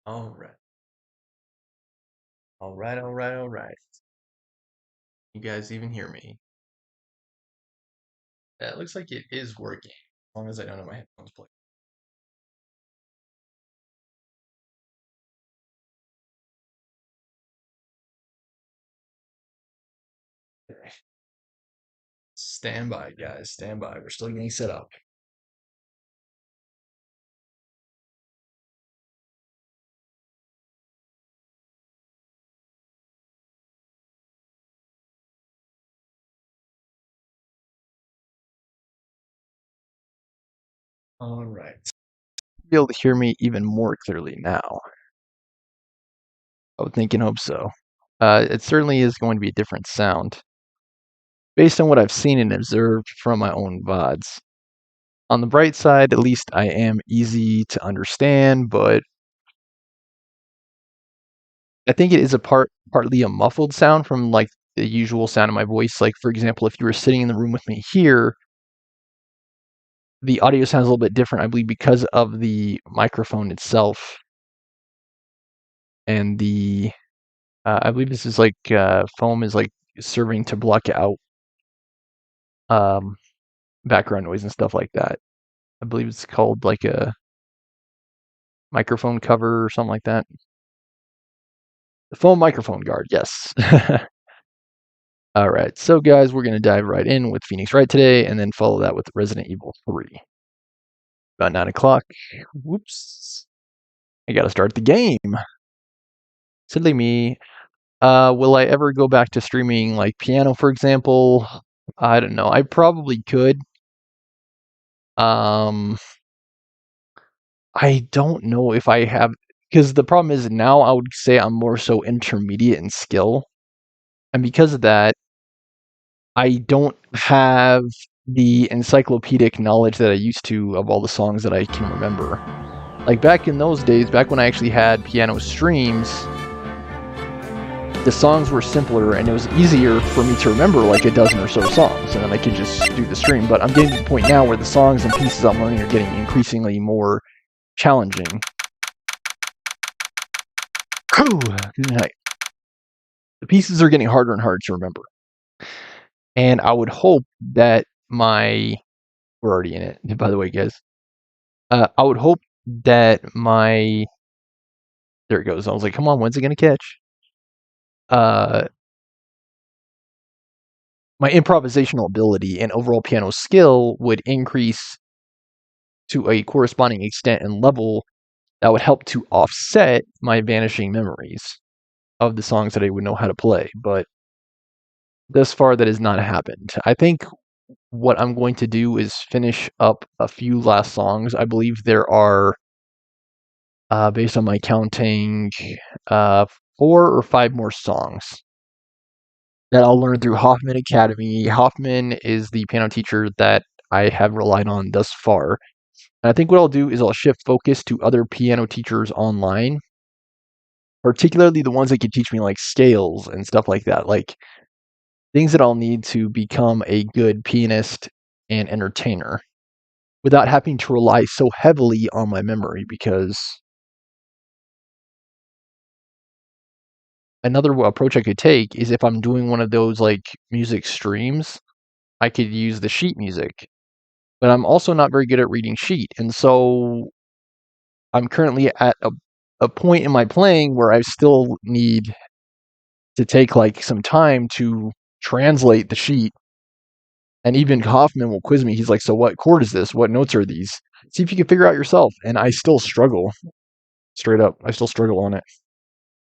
All right. All right, all right, all right. You guys even hear me? Yeah, it looks like it is working, as long as I don't have my headphones plugged. Okay. Stand by, guys. Stand by. We're still getting set up. All right. Be able to hear me even more clearly now. I would think and hope so. It certainly is going to be a different sound based on what I've seen and observed from my own VODs. On the bright side, at least I am easy to understand, but I think it is partly a muffled sound from like the usual sound of my voice. Like for example, if you were sitting in the room with me here, the audio sounds a little bit different, I believe, because of the microphone itself and the I believe this is like foam is like serving to block out um, background noise and stuff like that. I believe it's called like a microphone cover or something like that. The foam microphone guard, yes. All right, so guys, we're gonna dive right in with Phoenix Wright today, and then follow that with Resident Evil 3. About 9 o'clock. Whoops. I gotta start the game. Silly me. Will I ever go back to streaming like piano, for example? I don't know. I probably could. Um, I don't know if I have, because the problem is now I would say I'm more so intermediate in skill. And because of that, I don't have the encyclopedic knowledge that I used to of all the songs that I can remember. Like back in those days, back when I actually had piano streams, the songs were simpler and it was easier for me to remember like a dozen or so songs, and then I could just do the stream. But I'm getting to the point now where the songs and pieces I'm learning are getting increasingly more challenging. Good night. The pieces are getting harder and harder to remember. And I would hope that we're already in it, by the way, guys. I would hope that there it goes. I was like, come on, when's it gonna catch? My improvisational ability and overall piano skill would increase to a corresponding extent and level that would help to offset my vanishing memories of the songs that I would know how to play. But thus far, that has not happened. I think what I'm going to do is finish up a few last songs. I believe there are, based on my counting, 4 or 5 more songs that I'll learn through Hoffman Academy. Hoffman is the piano teacher that I have relied on thus far. And I think what I'll do is I'll shift focus to other piano teachers online, particularly the ones that can teach me like scales and stuff like that, like things that I'll need to become a good pianist and entertainer without having to rely so heavily on my memory. Because another approach I could take is if I'm doing one of those like music streams, I could use the sheet music. But I'm also not very good at reading sheet. And so I'm currently at a point in my playing where I still need to take like some time to translate the sheet. And even Hoffman will quiz me. He's like, so what chord is this? What notes are these? See if you can figure out yourself. And I still struggle. Straight up, I still struggle on it.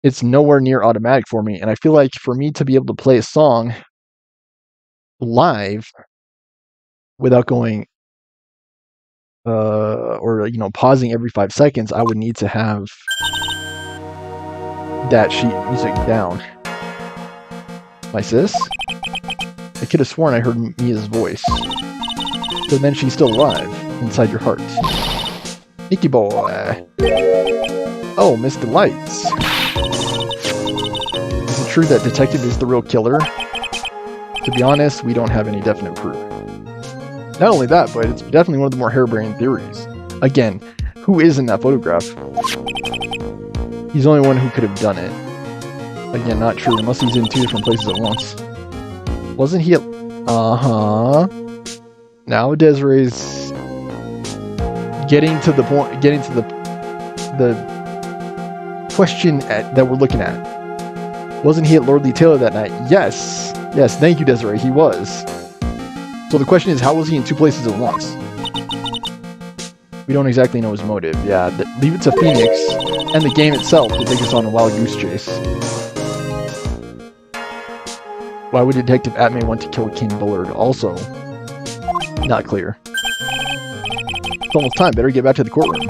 It's nowhere near automatic for me. And I feel like for me to be able to play a song live without going or pausing every 5 seconds, I would need to have that sheet music down. My sis? I could have sworn I heard Mia's voice. So then she's still alive inside your heart. Nicky boy. Oh, Mr. Lights. Is it true that Detective is the real killer? To be honest, we don't have any definite proof. Not only that, but it's definitely one of the more harebrained theories. Again, who is in that photograph? He's the only one who could have done it. Again, not true, unless he's in 2 different places at once. Wasn't he at... Uh-huh. Now Desiree's getting to the point, getting to the question that we're looking at. Wasn't he at Lord Lee Taylor that night? Yes. Yes, thank you, Desiree, he was. So the question is, how was he in 2 places at once? We don't exactly know his motive. Yeah, leave it to Phoenix and the game itself to take us on a wild goose chase. Why would Detective Atmay want to kill King Bullard? Also, not clear. It's almost time. Better get back to the courtroom.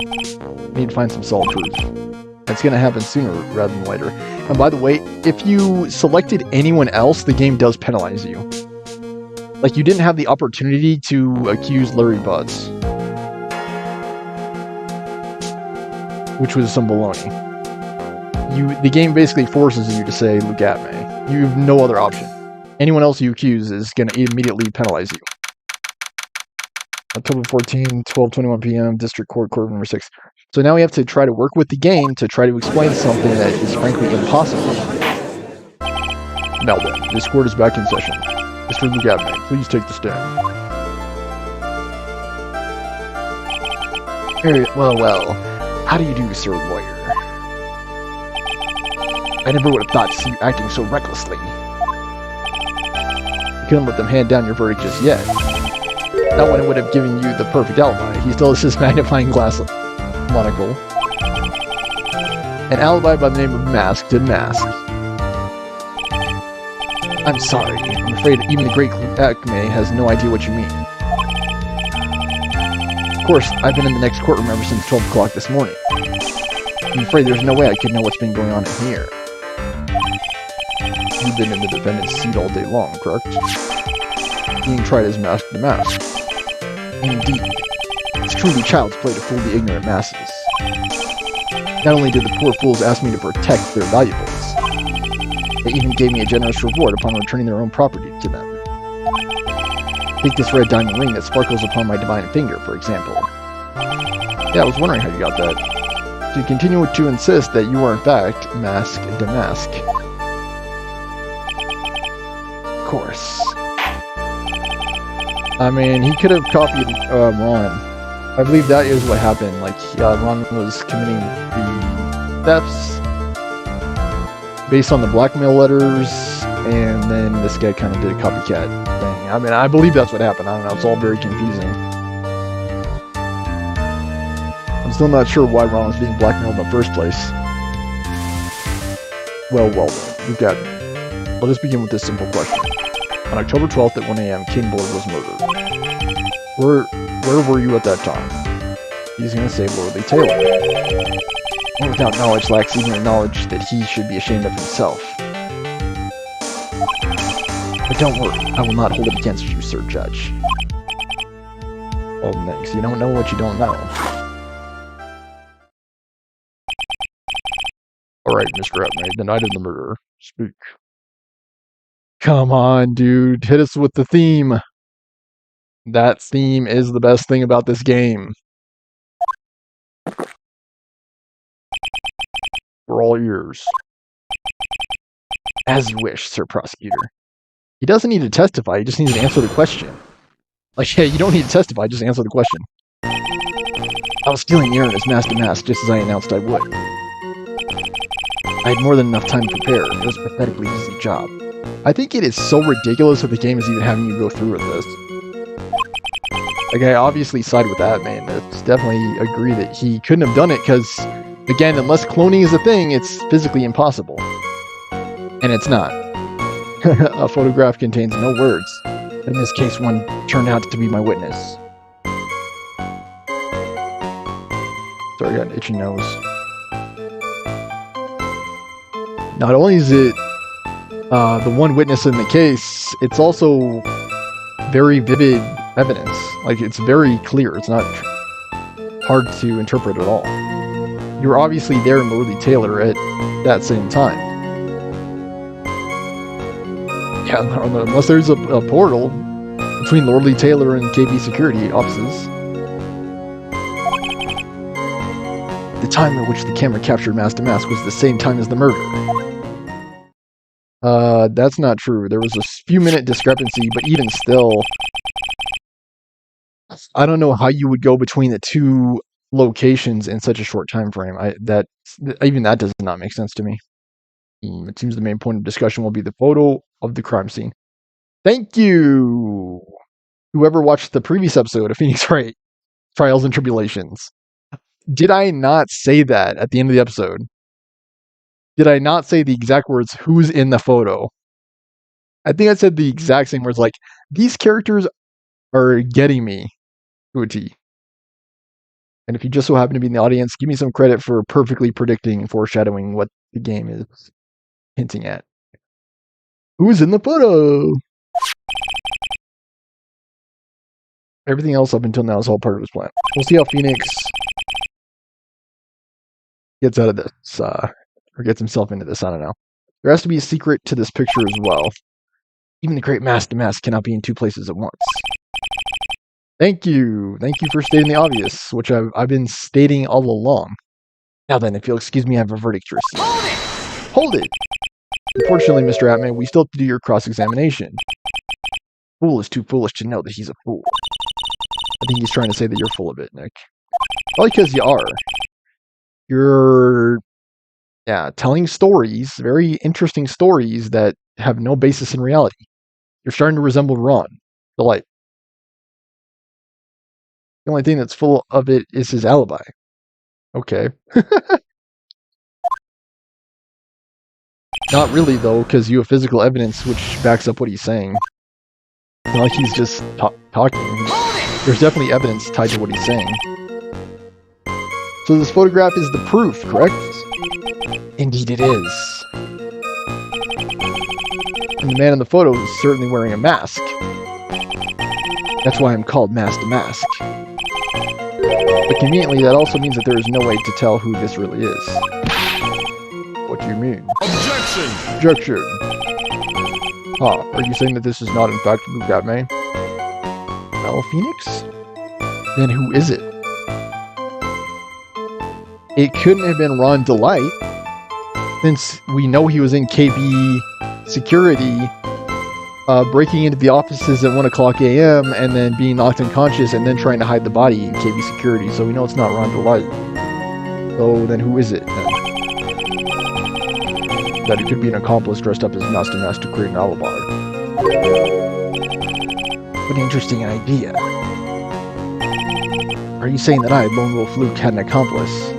Need to find some solid proof. It's going to happen sooner rather than later. And by the way, if you selected anyone else, the game does penalize you. Like, you didn't have the opportunity to accuse Larry Butts, which was some baloney. The game basically forces you to say, look at me. You have no other option. Anyone else you accuse is going to immediately penalize you. October 14, 12:21 p.m., District Court, Court number 6. So now we have to try to work with the game to try to explain something that is frankly impossible. Now then, this court is back in session. Mr. Lugatme, please take the stand. Well, how do you do, sir lawyer? I never would have thought to see you acting so recklessly. You couldn't let them hand down your verdict just yet. That one would have given you the perfect alibi. He still has his magnifying glass monocle. An alibi by the name of Mask to Mask. I'm sorry. I'm afraid even the great Acme has no idea what you mean. Of course, I've been in the next courtroom ever since 12 o'clock this morning. I'm afraid there's no way I could know what's been going on in here. You've been in the defendant's seat all day long, correct? Being tried as Mask to Mask. Indeed. It's truly child's play to fool the ignorant masses. Not only did the poor fools ask me to protect their valuables, they even gave me a generous reward upon returning their own property to them. Take this red diamond ring that sparkles upon my divine finger, for example. Yeah, I was wondering how you got that. So you continue to insist that you are in fact Mask to Mask. Of course. I mean, he could have copied Ron. I believe that is what happened. Like, Ron was committing the thefts based on the blackmail letters, and then this guy kind of did a copycat thing. I mean, I believe that's what happened. I don't know. It's all very confusing. I'm still not sure why Ron was being blackmailed in the first place. Well, we've got it. Let us begin with this simple question. On October 12th at 1 a.m., King Bullard was murdered. Where were you at that time? He's going to say Lord Lee Taylor. One without knowledge lacks even the knowledge that he should be ashamed of himself. But don't worry, I will not hold it against you, Sir Judge. Oh, thanks. You don't know what you don't know. Alright, Mr. Atmay, the night of the murder. Speak. Come on, dude. Hit us with the theme. That theme is the best thing about this game. We're all ears. As you wish, Sir Prosecutor. He doesn't need to testify, he just needs to answer the question. Like, yeah, you don't need to testify, just answer the question. I was stealing urine as Mask to Mask, just as I announced I would. I had more than enough time to prepare. It was a pathetically easy job. I think it is so ridiculous that the game is even having you go through with this. Like, I obviously side with that, man. It's definitely agree that he couldn't have done it because, again, unless cloning is a thing, it's physically impossible. And it's not. A photograph contains no words. In this case, one turned out to be my witness. Sorry, I got an itchy nose. Not only is it the one witness in the case, it's also very vivid evidence. Like, it's very clear. It's not hard to interpret at all. You were obviously there in Lord Lee Taylor at that same time. Yeah, unless there's a portal between Lord Lee Taylor and KB security offices. The time at which the camera captured Mask to Mask was the same time as the murder. That's not true. There was a few-minute discrepancy, but even still, I don't know how you would go between the two locations in such a short time frame. Even that does not make sense to me. It seems the main point of discussion will be the photo of the crime scene. Thank you! Whoever watched the previous episode of Phoenix Wright, Trials and Tribulations. Did I not say that at the end of the episode? Did I not say the exact words, who's in the photo? I think I said the exact same words, like, these characters are getting me to a T. And if you just so happen to be in the audience, give me some credit for perfectly predicting and foreshadowing what the game is hinting at. Who's in the photo? Everything else up until now is all part of his plan. We'll see how Phoenix gets out of this, or gets himself into this, I don't know. There has to be a secret to this picture as well. Even the great Mask to Mask cannot be in two places at once. Thank you. Thank you for stating the obvious, which I've been stating all along. Now then, if you'll excuse me, I have a verdict to receive. Hold it! Hold it! Unfortunately, Mr. Atman, we still have to do your cross-examination. Fool is too foolish to know that he's a fool. I think he's trying to say that you're full of it, Nick. Probably because you are. You're, telling stories, very interesting stories that have no basis in reality. You're starting to resemble Ron, the light. The only thing that's full of it is his alibi. Okay. Not really, though, because you have physical evidence which backs up what he's saying. It's not like he's just talking. There's definitely evidence tied to what he's saying. So this photograph is the proof, correct? Indeed it is. And the man in the photo is certainly wearing a mask. That's why I'm called Mask to Mask. But conveniently, that also means that there is no way to tell who this really is. What do you mean? Objection! Objection! Are you saying that this is not in fact Luke Batman? Well, Phoenix? Then who is it? It couldn't have been Ron Delight, since we know he was in KB security, breaking into the offices at 1 o'clock a.m. and then being knocked unconscious and then trying to hide the body in KB security, so we know it's not Ron Delight. So then who is it then? That it could be an accomplice dressed up as Mask to Mask to create an alibi. What an interesting idea. Are you saying that I, Lone Wolf Luke, had an accomplice?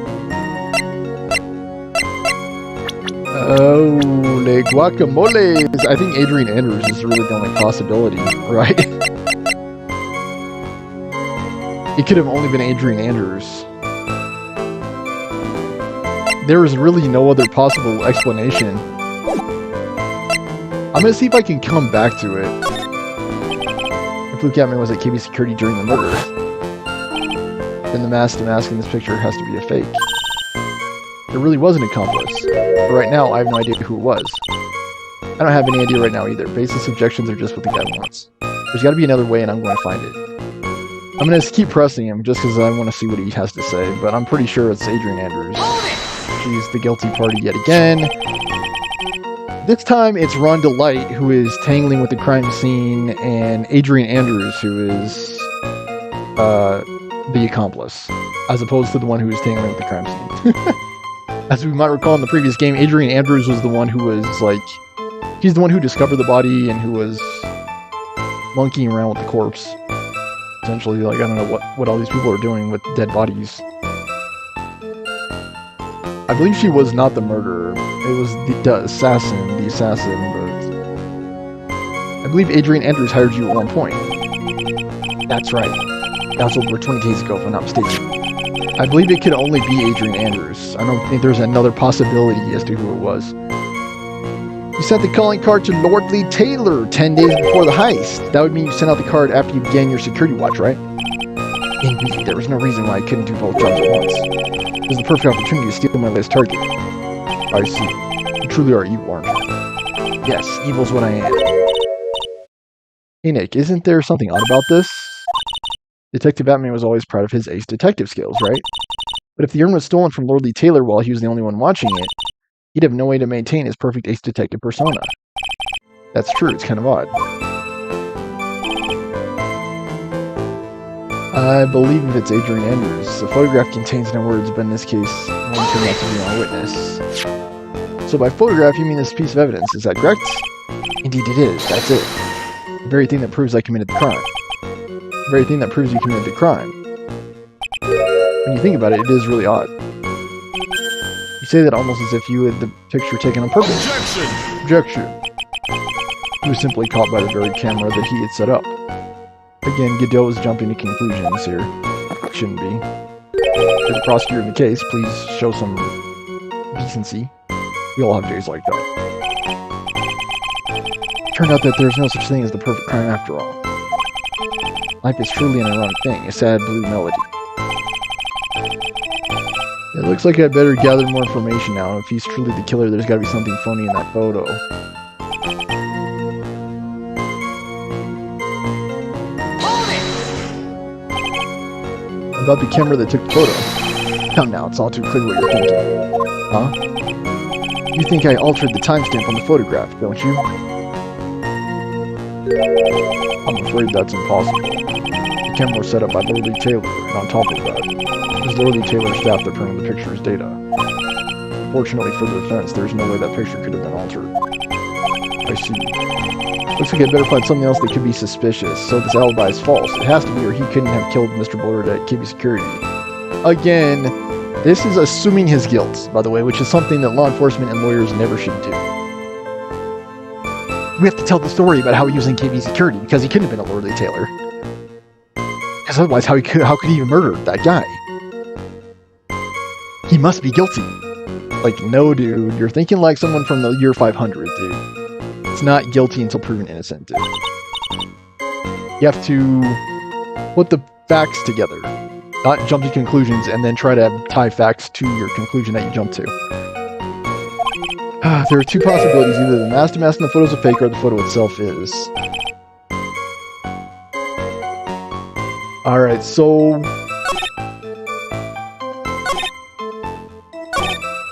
Oh, le guacamoles! I think Adrian Andrews is really the only possibility, right? It could have only been Adrian Andrews. There is really no other possible explanation. I'm gonna see if I can come back to it. If Luke Atman was at KB security during the murder, then the Mask to Mask in this picture has to be a fake. There really was an accomplice. But right now, I have no idea who it was. I don't have any idea right now either. Baseless objections are just what the guy wants. There's gotta be another way and I'm going to find it. I'm gonna keep pressing him just because I want to see what he has to say, but I'm pretty sure it's Adrian Andrews. She's the guilty party yet again. This time it's Ron Delight who is tangling with the crime scene, and Adrian Andrews who is the accomplice, as opposed to the one who is tangling with the crime scene. As we might recall in the previous game, Adrian Andrews was the one who was like, he's the one who discovered the body and who was monkeying around with the corpse. Essentially, like, I don't know what all these people are doing with dead bodies. I believe she was not the murderer. It was the assassin, but I believe Adrian Andrews hired you at one point. That's right. That was over 20 days ago, if I'm not mistaken. I believe it could only be Adrian Andrews. I don't think there's another possibility as to who it was. You sent the calling card to Lord Lee Taylor 10 days before the heist. That would mean you sent out the card after you began your security watch, right? Indeed, there was no reason why I couldn't do both jobs at once. It was the perfect opportunity to steal my latest target. I see. You truly are evil, aren't you? Yes, evil's what I am. Hey Nick, isn't there something odd about this? Detective Batman was always proud of his ace detective skills, right? But if the urn was stolen from Lord Lee Taylor while he was the only one watching it, he'd have no way to maintain his perfect ace detective persona. That's true, it's kind of odd. I believe it's Adrian Andrews. The photograph contains no words, but in this case, one turned out to be my witness. So by photograph, you mean this piece of evidence, is that correct? Indeed it is, that's it. The very thing that proves I committed the crime. The very thing that proves you committed the crime. When you think about it, it is really odd. You say that almost as if you had the picture taken on purpose. Objection! Objection. He was simply caught by the very camera that he had set up. Again, Godot is jumping to conclusions here. Shouldn't be. For the prosecutor in the case, please show some decency. We all have days like that. Turned out that there's no such thing as the perfect crime after all. Life is truly an ironic thing, a sad blue melody. It looks like I'd better gather more information now. If he's truly the killer, there's gotta be something phony in that photo. About the camera that took the photo. Come now, it's all too clear what you're thinking. Huh? You think I altered the timestamp on the photograph, don't you? I'm afraid that's impossible. The camera was set up by Lord Lee Taylor, and on top of that, it was Lord Lee Taylor's staff that printed the picture's data. Fortunately for the defense, there's no way that picture could have been altered. I see. Looks like I'd better find something else that could be suspicious, so this alibi is false. It has to be, or he couldn't have killed Mr. Bullard at KB Security. Again, this is assuming his guilt, by the way, which is something that law enforcement and lawyers never should do. We have to tell the story about how he was in KB Security, because he couldn't have been a Lord Lee Taylor. Because otherwise, how could he even murder that guy? He must be guilty. Like, no, dude. You're thinking like someone from the year 500, dude. It's not guilty until proven innocent, dude. You have to put the facts together, not jump to conclusions and then try to tie facts to your conclusion that you jump to. There are two possibilities. Either the mask to mask in the photo is a fake or the photo itself is. Alright, so...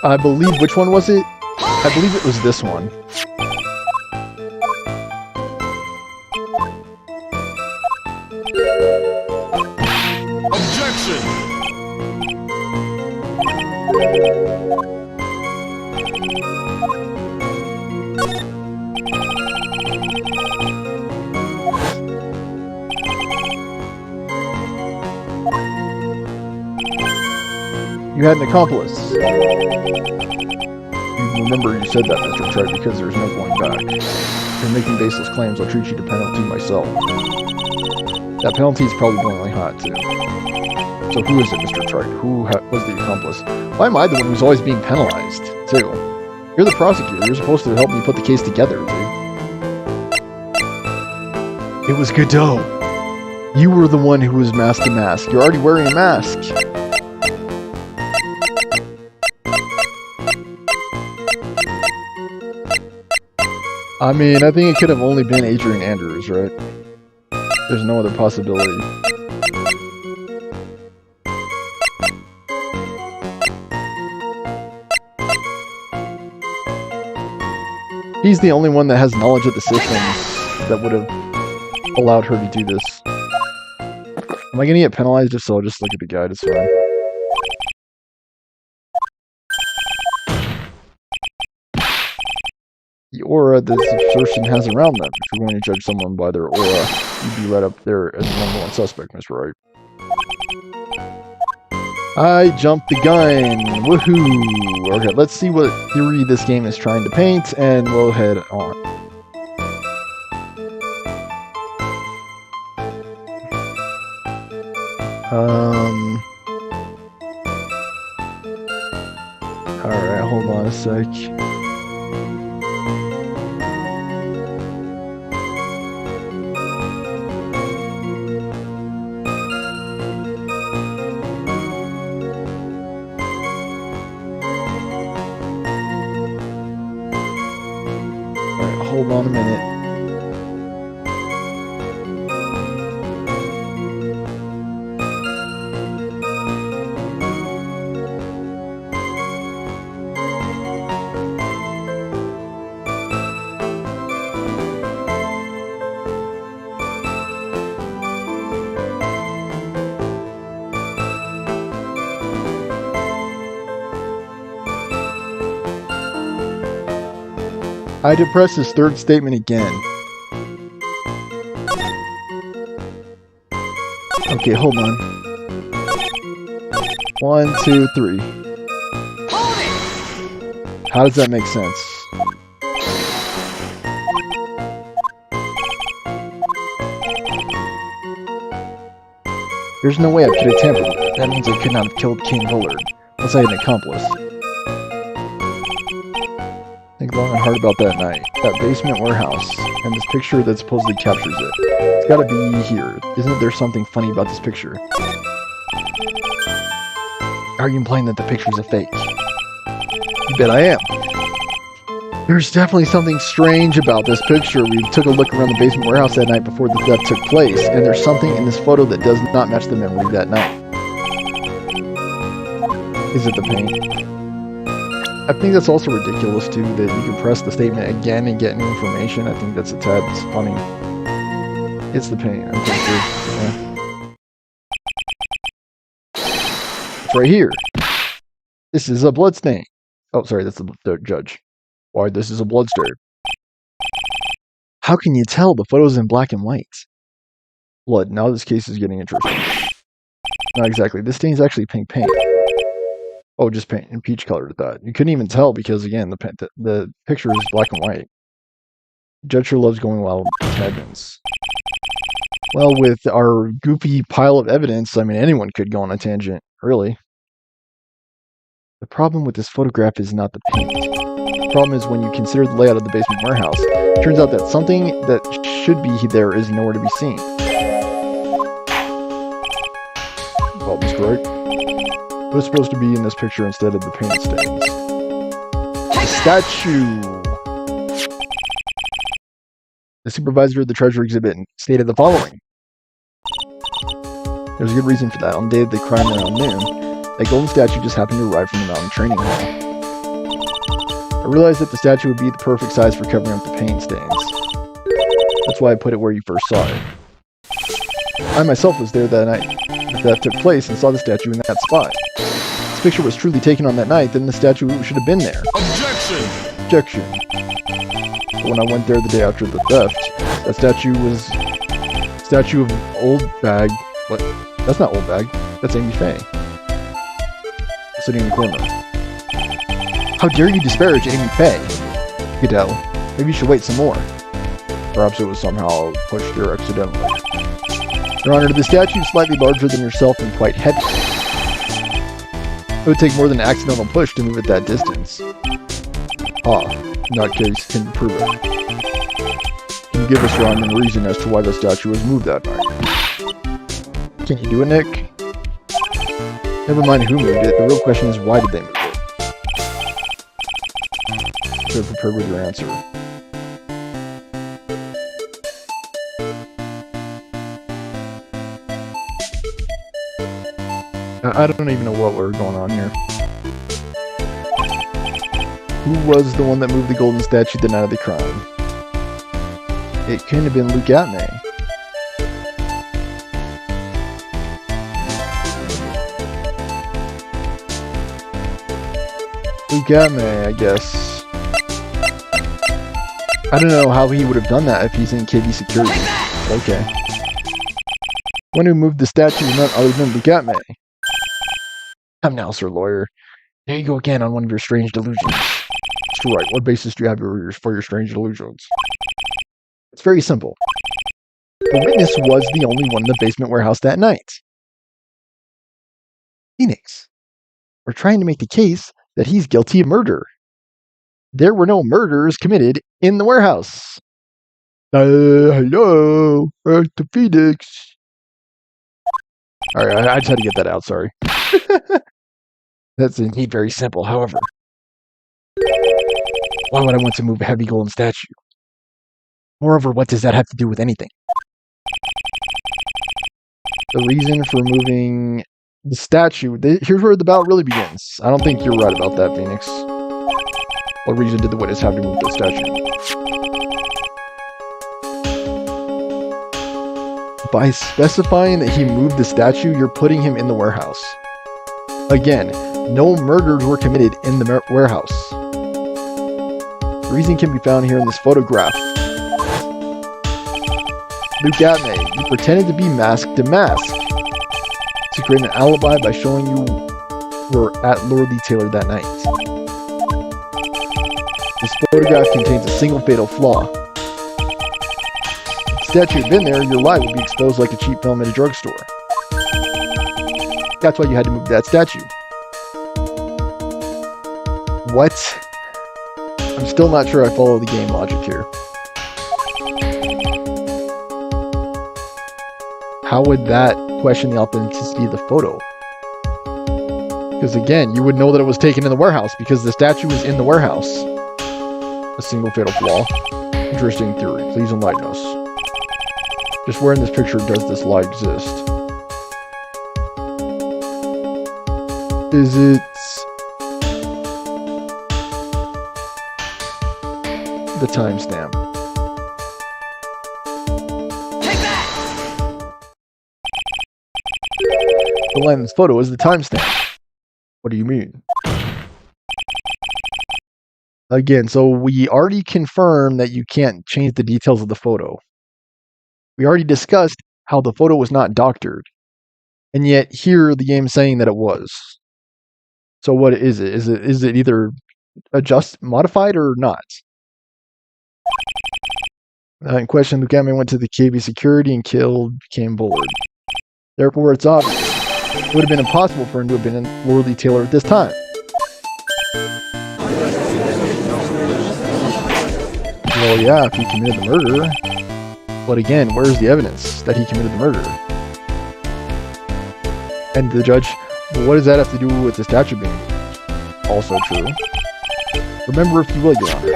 I believe, which one was it? I believe it was this one. Objection! You had an accomplice. You remember you said that, Mr. Tribulations, because there's no going back. If you're making baseless claims, I'll treat you to penalty myself. That penalty is probably boiling hot, too. So who is it, Mr. Tribulations? Who was the accomplice? Why am I the one who's always being penalized, too? You're the prosecutor. You're supposed to help me put the case together, dude. It was Godot. You were the one who was mask to mask. You're already wearing a mask. I mean, I think it could have only been Adrian Andrews, right? There's no other possibility. He's the only one that has knowledge of the systems that would have allowed her to do this. Am I gonna get penalized? If so, I'll just look at the guide, it's fine. The aura this assertion has around them. If you're going to judge someone by their aura, you'd be right up there as the number one suspect, Mr. Wright. I jumped the gun! Woohoo! Okay, let's see what theory this game is trying to paint, and we'll head on. Alright, hold on a sec. Hold on a minute. I had to press his third statement again. Okay, hold on. 1, 2, 3. How does that make sense? There's no way I could have tampered with it. That means I could not have killed King Willard, unless I had an accomplice. Think long and hard about that night. That basement warehouse, and this picture that supposedly captures it. It's gotta be here. Isn't there something funny about this picture? Are you implying that the picture's a fake? You bet I am. There's definitely something strange about this picture. We took a look around the basement warehouse that night before the theft took place, and there's something in this photo that does not match the memory of that night. Is it the paint? I think that's also ridiculous too, that you can press the statement again and get new information. I think that's a tad funny. It's the paint, I'm pretty sure. Yeah. It's right here. This is a bloodstain. Oh, sorry, that's the judge. Why, this is a bloodstain. How can you tell? The photo's in black and white. Blood. Now this case is getting interesting. Not exactly. This stain's actually pink paint. Oh, just paint and peach colored at that. You couldn't even tell because, again, the picture is black and white. Judge sure loves going wild with tangents. Well, with our goofy pile of evidence, I mean, anyone could go on a tangent, really. The problem with this photograph is not the paint. The problem is when you consider the layout of the basement warehouse, it turns out that something that should be there is nowhere to be seen. Well, Mr. Wright, what is supposed to be in this picture instead of the paint stains? The statue! The supervisor of the treasure exhibit stated the following. There's a good reason for that. On the day of the crime around noon, a golden statue just happened to arrive from the mountain training hall. I realized that the statue would be the perfect size for covering up the paint stains. That's why I put it where you first saw it. I myself was there that night that took place and saw the statue in that spot. If this picture was truly taken on that night, then the statue should have been there. Objection! Objection. But when I went there the day after the theft, that statue was... Statue of Old Bag... What? That's not Old Bag. That's Amy Faye. Sitting in the corner. How dare you disparage Amy Faye? Goodell, maybe you should wait some more. Perhaps it was somehow pushed there accidentally. Your Honor, the statue is slightly larger than yourself and quite heavy. It would take more than an accidental push to move it that distance. Ah, in that case, can you prove it? Can you give us, Your Honor, a reason as to why the statue was moved that night? Can you do it, Nick? Never mind who moved it, the real question is why did they move it? So prepared with your answer. I don't even know what we're going on here. Who was the one that moved the golden statue the night of the crime? It couldn't have been Luke Atmay. Luke Atmay, I guess. I don't know how he would have done that if he's in KV security. Okay. One who moved the statue is none other than Luke Atmay. Come now, sir lawyer. There you go again on one of your strange delusions. Mr. Wright, what basis do you have for your strange delusions? It's very simple. The witness was the only one in the basement warehouse that night. Phoenix, we're trying to make the case that he's guilty of murder. There were no murders committed in the warehouse. Hello, the Phoenix. Alright, I just had to get that out, sorry. That's indeed very simple, however. Why would I want to move a heavy golden statue? Moreover, what does that have to do with anything? The reason for moving the statue... Here's where the battle really begins. I don't think you're right about that, Phoenix. What reason did the witness have to move the statue? By specifying that he moved the statue, you're putting him in the warehouse. Again, no murders were committed in the warehouse. Reason can be found here in this photograph. Luke Atmay, you pretended to be masked to mask to create an alibi by showing you were at Lord Lee Taylor that night. This photograph contains a single fatal flaw. If the statue had been there, your lie would be exposed like a cheap film at a drugstore. That's why you had to move that statue. What? I'm still not sure I follow the game logic here. How would that question the authenticity of the photo? Because again, you would know that it was taken in the warehouse because the statue was in the warehouse. A single fatal flaw. Interesting theory. Please enlighten us. Just where in this picture does this lie exist? Is it the timestamp? The line in this photo is the timestamp. What do you mean? Again, so we already confirmed that you can't change the details of the photo. We already discussed how the photo was not doctored. And yet here the game's saying that it was. So what is it? Is it either modified or not? In question, Luke Atmay went to the KV security and became Bullard. Therefore, it's obvious. It would have been impossible for him to have been in Lord Lee Taylor at this time. Well, yeah, if he committed the murder. But again, where's the evidence that he committed the murder? And the judge, well, what does that have to do with the statue being moved? Also true. Remember, if you will, Your Honor,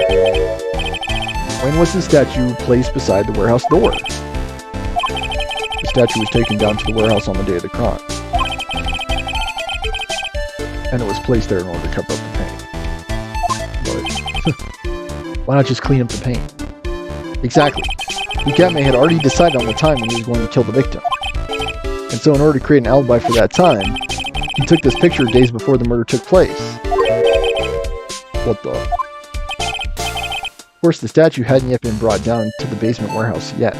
when was the statue placed beside the warehouse door? The statue was taken down to the warehouse on the day of the crime. And it was placed there in order to cover up the paint. But why not just clean up the paint? Exactly. Luke Atmay had already decided on the time when he was going to kill the victim. And so in order to create an alibi for that time, he took this picture days before the murder took place. What the? Of course, the statue hadn't yet been brought down to the basement warehouse yet.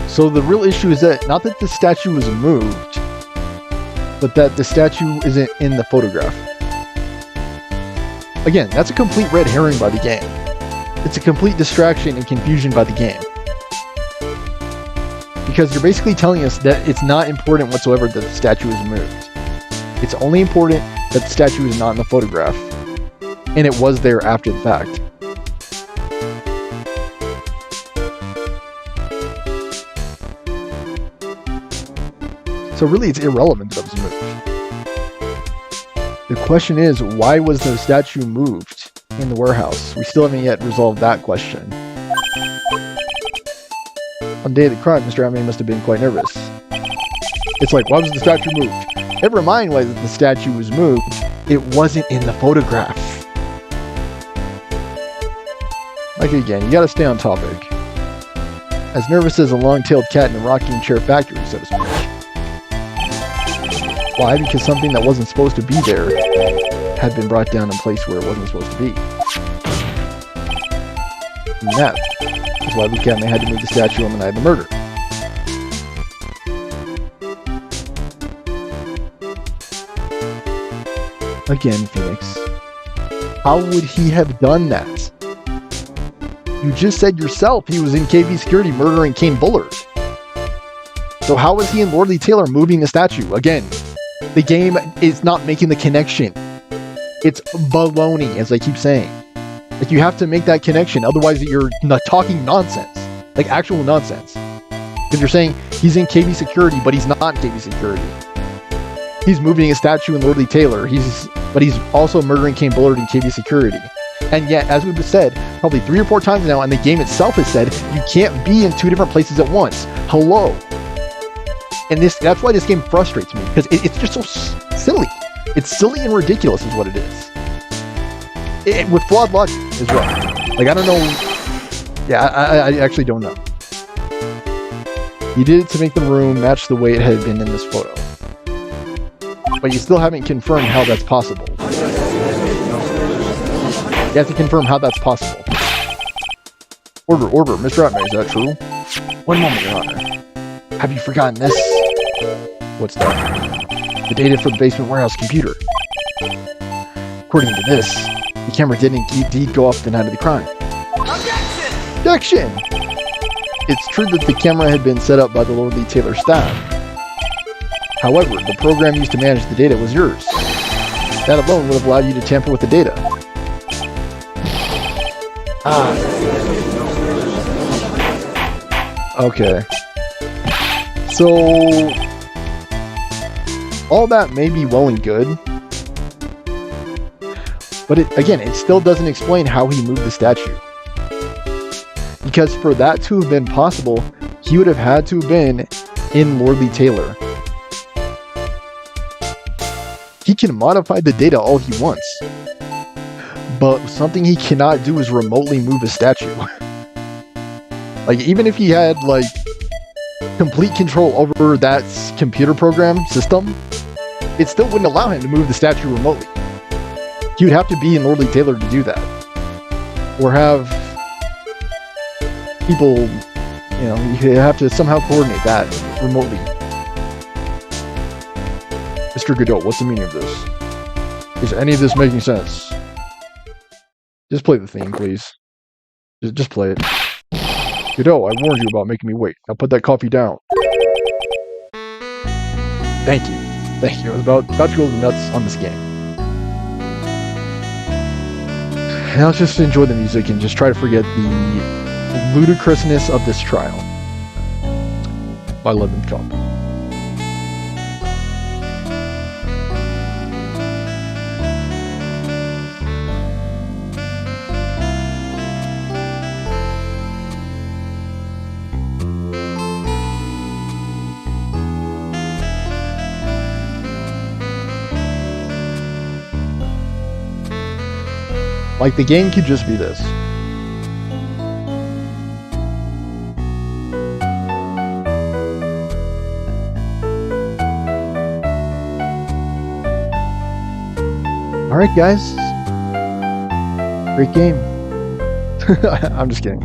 So the real issue is that not that the statue was moved, but that the statue isn't in the photograph. Again, that's a complete red herring by the game. It's a complete distraction and confusion by the game. Because you're basically telling us that it's not important whatsoever that the statue is moved. It's only important that the statue is not in the photograph. And it was there after the fact. So really, it's irrelevant that it was moved. The question is, why was the statue moved in the warehouse? We still haven't yet resolved that question. On the day of the crime, Mr. Atmay must have been quite nervous. It's like, why was the statue moved? Never mind why the statue was moved. It wasn't in the photograph. Like again, you gotta stay on topic. As nervous as a long-tailed cat in a rocking chair factory, so to speak. Why? Because something that wasn't supposed to be there had been brought down in a place where it wasn't supposed to be. And that is why Luke Atmay had to move the statue on the night of the murder. Again, Phoenix, how would he have done that? You just said yourself he was in KV security murdering Kane Bullard. So how was he and Lord Lee Taylor moving the statue? Again, the game is not making the connection. It's baloney, as I keep saying. Like, you have to make that connection, otherwise you're not talking nonsense. Like, actual nonsense. Because you're saying he's in KV security, but he's not in KV security. He's moving a statue in Lord Lee Taylor, but he's also murdering Kane Bullard in KV security. And yet, as we've said probably 3 or 4 times now, and the game itself has said, you can't be in 2 different places at once. Hello. And that's why this game frustrates me, because it's just so silly. It's silly and ridiculous is what it is. With flawed logic as well. Like, I don't know. Yeah, I actually don't know. You did it to make the room match the way it had been in this photo. But you still haven't confirmed how that's possible. You have to confirm how that's possible. Order, Mr. Atme, is that true? One moment, Your Honor. Have you forgotten this? What's that? The data for the basement warehouse computer. According to this, the camera did indeed go off the night of the crime. Objection! It's true that the camera had been set up by the Lord Lee Taylor staff. However, the program used to manage the data was yours. That alone would have allowed you to tamper with the data. Okay. So, all that may be well and good, but it still doesn't explain how he moved the statue. Because for that to have been possible, he would have had to have been in Lord Lee Taylor. He can modify the data all he wants, but something he cannot do is remotely move a statue. Like, even if he had, like, complete control over that computer program system, it still wouldn't allow him to move the statue remotely. He would have to be in Lord Lee Taylor to do that. Or have people, you know, you have to somehow coordinate that remotely. Mr. Godot, what's the meaning of this? Is any of this making sense? Just play the theme, please. Just play it. Godot, I warned you about making me wait. Now put that coffee down. Thank you. Thank you. I was about to go nuts on this game. Now let's just enjoy the music and just try to forget the ludicrousness of this trial. My 11th cup. Like, the game could just be this. Alright, guys. Great game. I'm just kidding.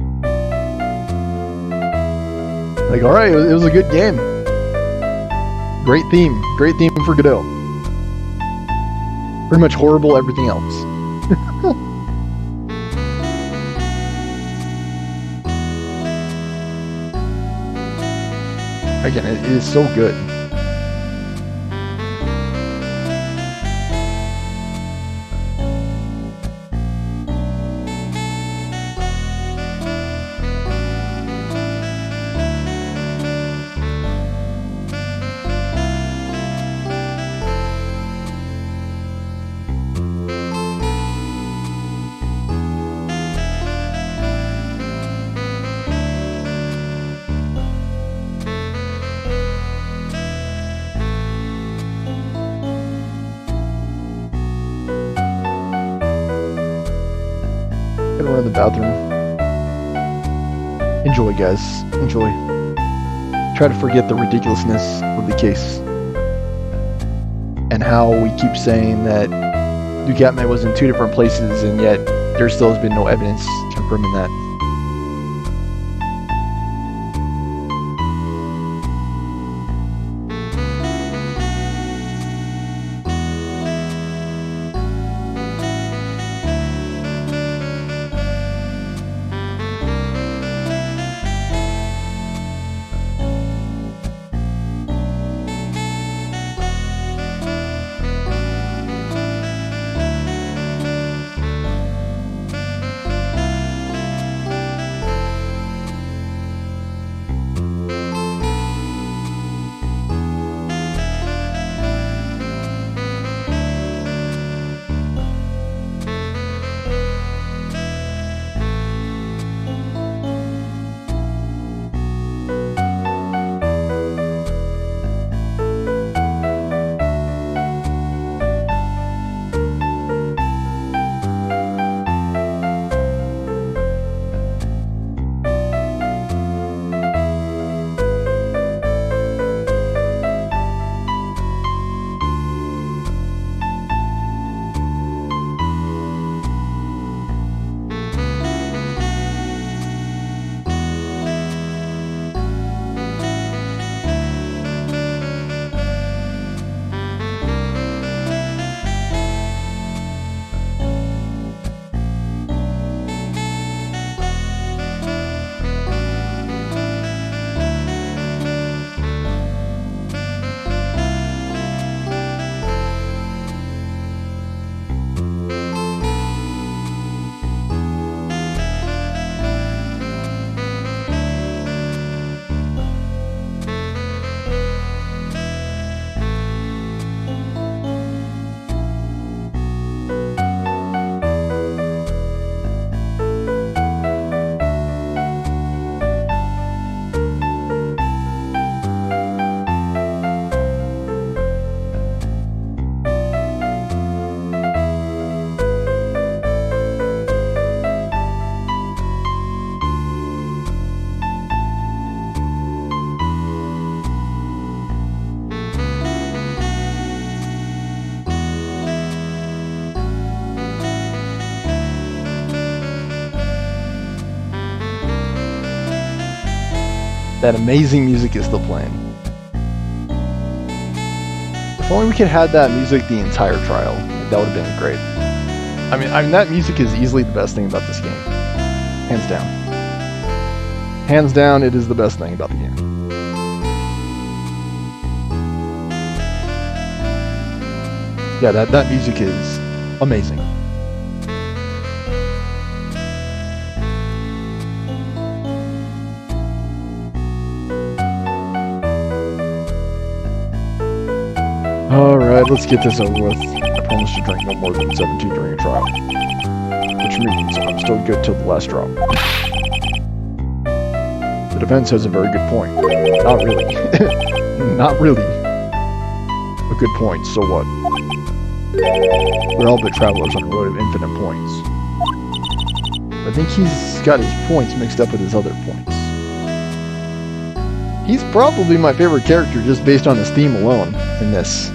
Like, alright, it was a good game. Great theme. Great theme for Godot. Pretty much horrible everything else. Again, it is so good. Gonna run to the bathroom. Enjoy, guys. Enjoy. Try to forget the ridiculousness of the case. And how we keep saying that Dugatme was in 2 different places, and yet there still has been no evidence confirming that. That amazing music is still playing. If only we could have that music the entire trial. That would have been great. I mean, that music is easily the best thing about this game. Hands down. Hands down, it is the best thing about the game. Yeah, that music is amazing. Alright, let's get this over with. I promise to drink no more than 17 during a trial. Which means I'm still good till the last drop. The defense has a very good point. Not really. Not really. A good point, so what? We're all but travelers on a road of infinite points. I think he's got his points mixed up with his other points. He's probably my favorite character just based on his theme alone in this.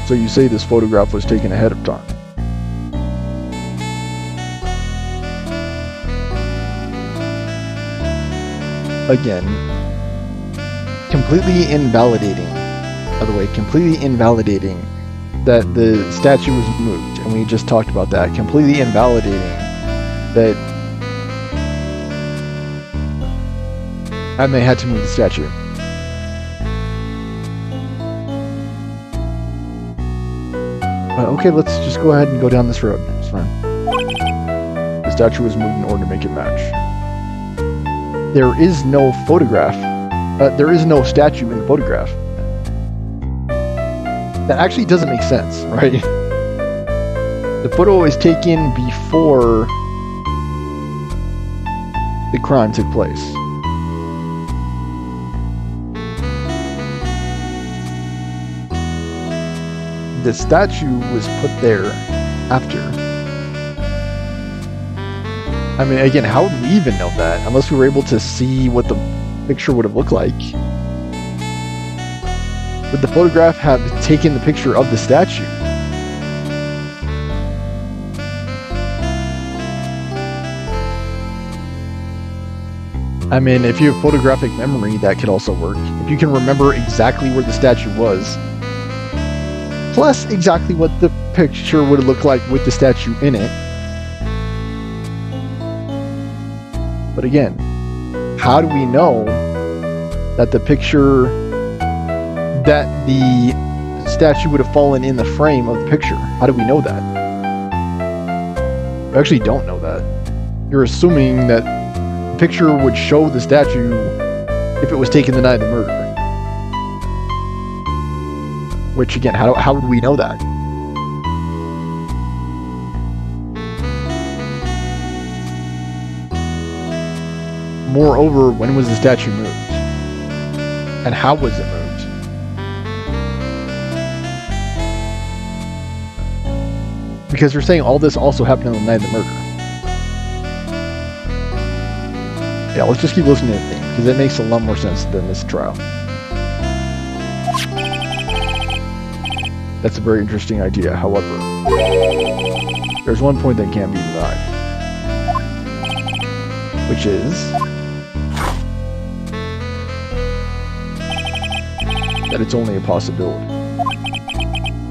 So you say this photograph was taken ahead of time. Again, completely invalidating, by the way, completely invalidating that the statue was moved, and we just talked about that, completely invalidating that Padme had to move the statue. Okay, let's just go ahead and go down this road, it's fine. The statue was moved in order to make it match. There is no photograph. There is no statue in the photograph. That actually doesn't make sense, right? The photo was taken before the crime took place. The statue was put there after. I mean, again, how would we even know that? Unless we were able to see what the picture would have looked like. Would the photograph have taken the picture of the statue? I mean, if you have photographic memory, that could also work. If you can remember exactly where the statue was, plus exactly what the picture would look like with the statue in it. But again, how do we know that the picture, that the statue would have fallen in the frame of the picture? How do we know that? We actually don't know that. You're assuming that the picture would show the statue if it was taken the night of the murder. Which again, how would we know that? Moreover, when was the statue moved? And how was it moved? Because you're saying all this also happened on the night of the murder. Yeah, let's just keep listening to the theme, because it makes a lot more sense than this trial. That's a very interesting idea, however. There's one point that can't be denied. Which is that it's only a possibility.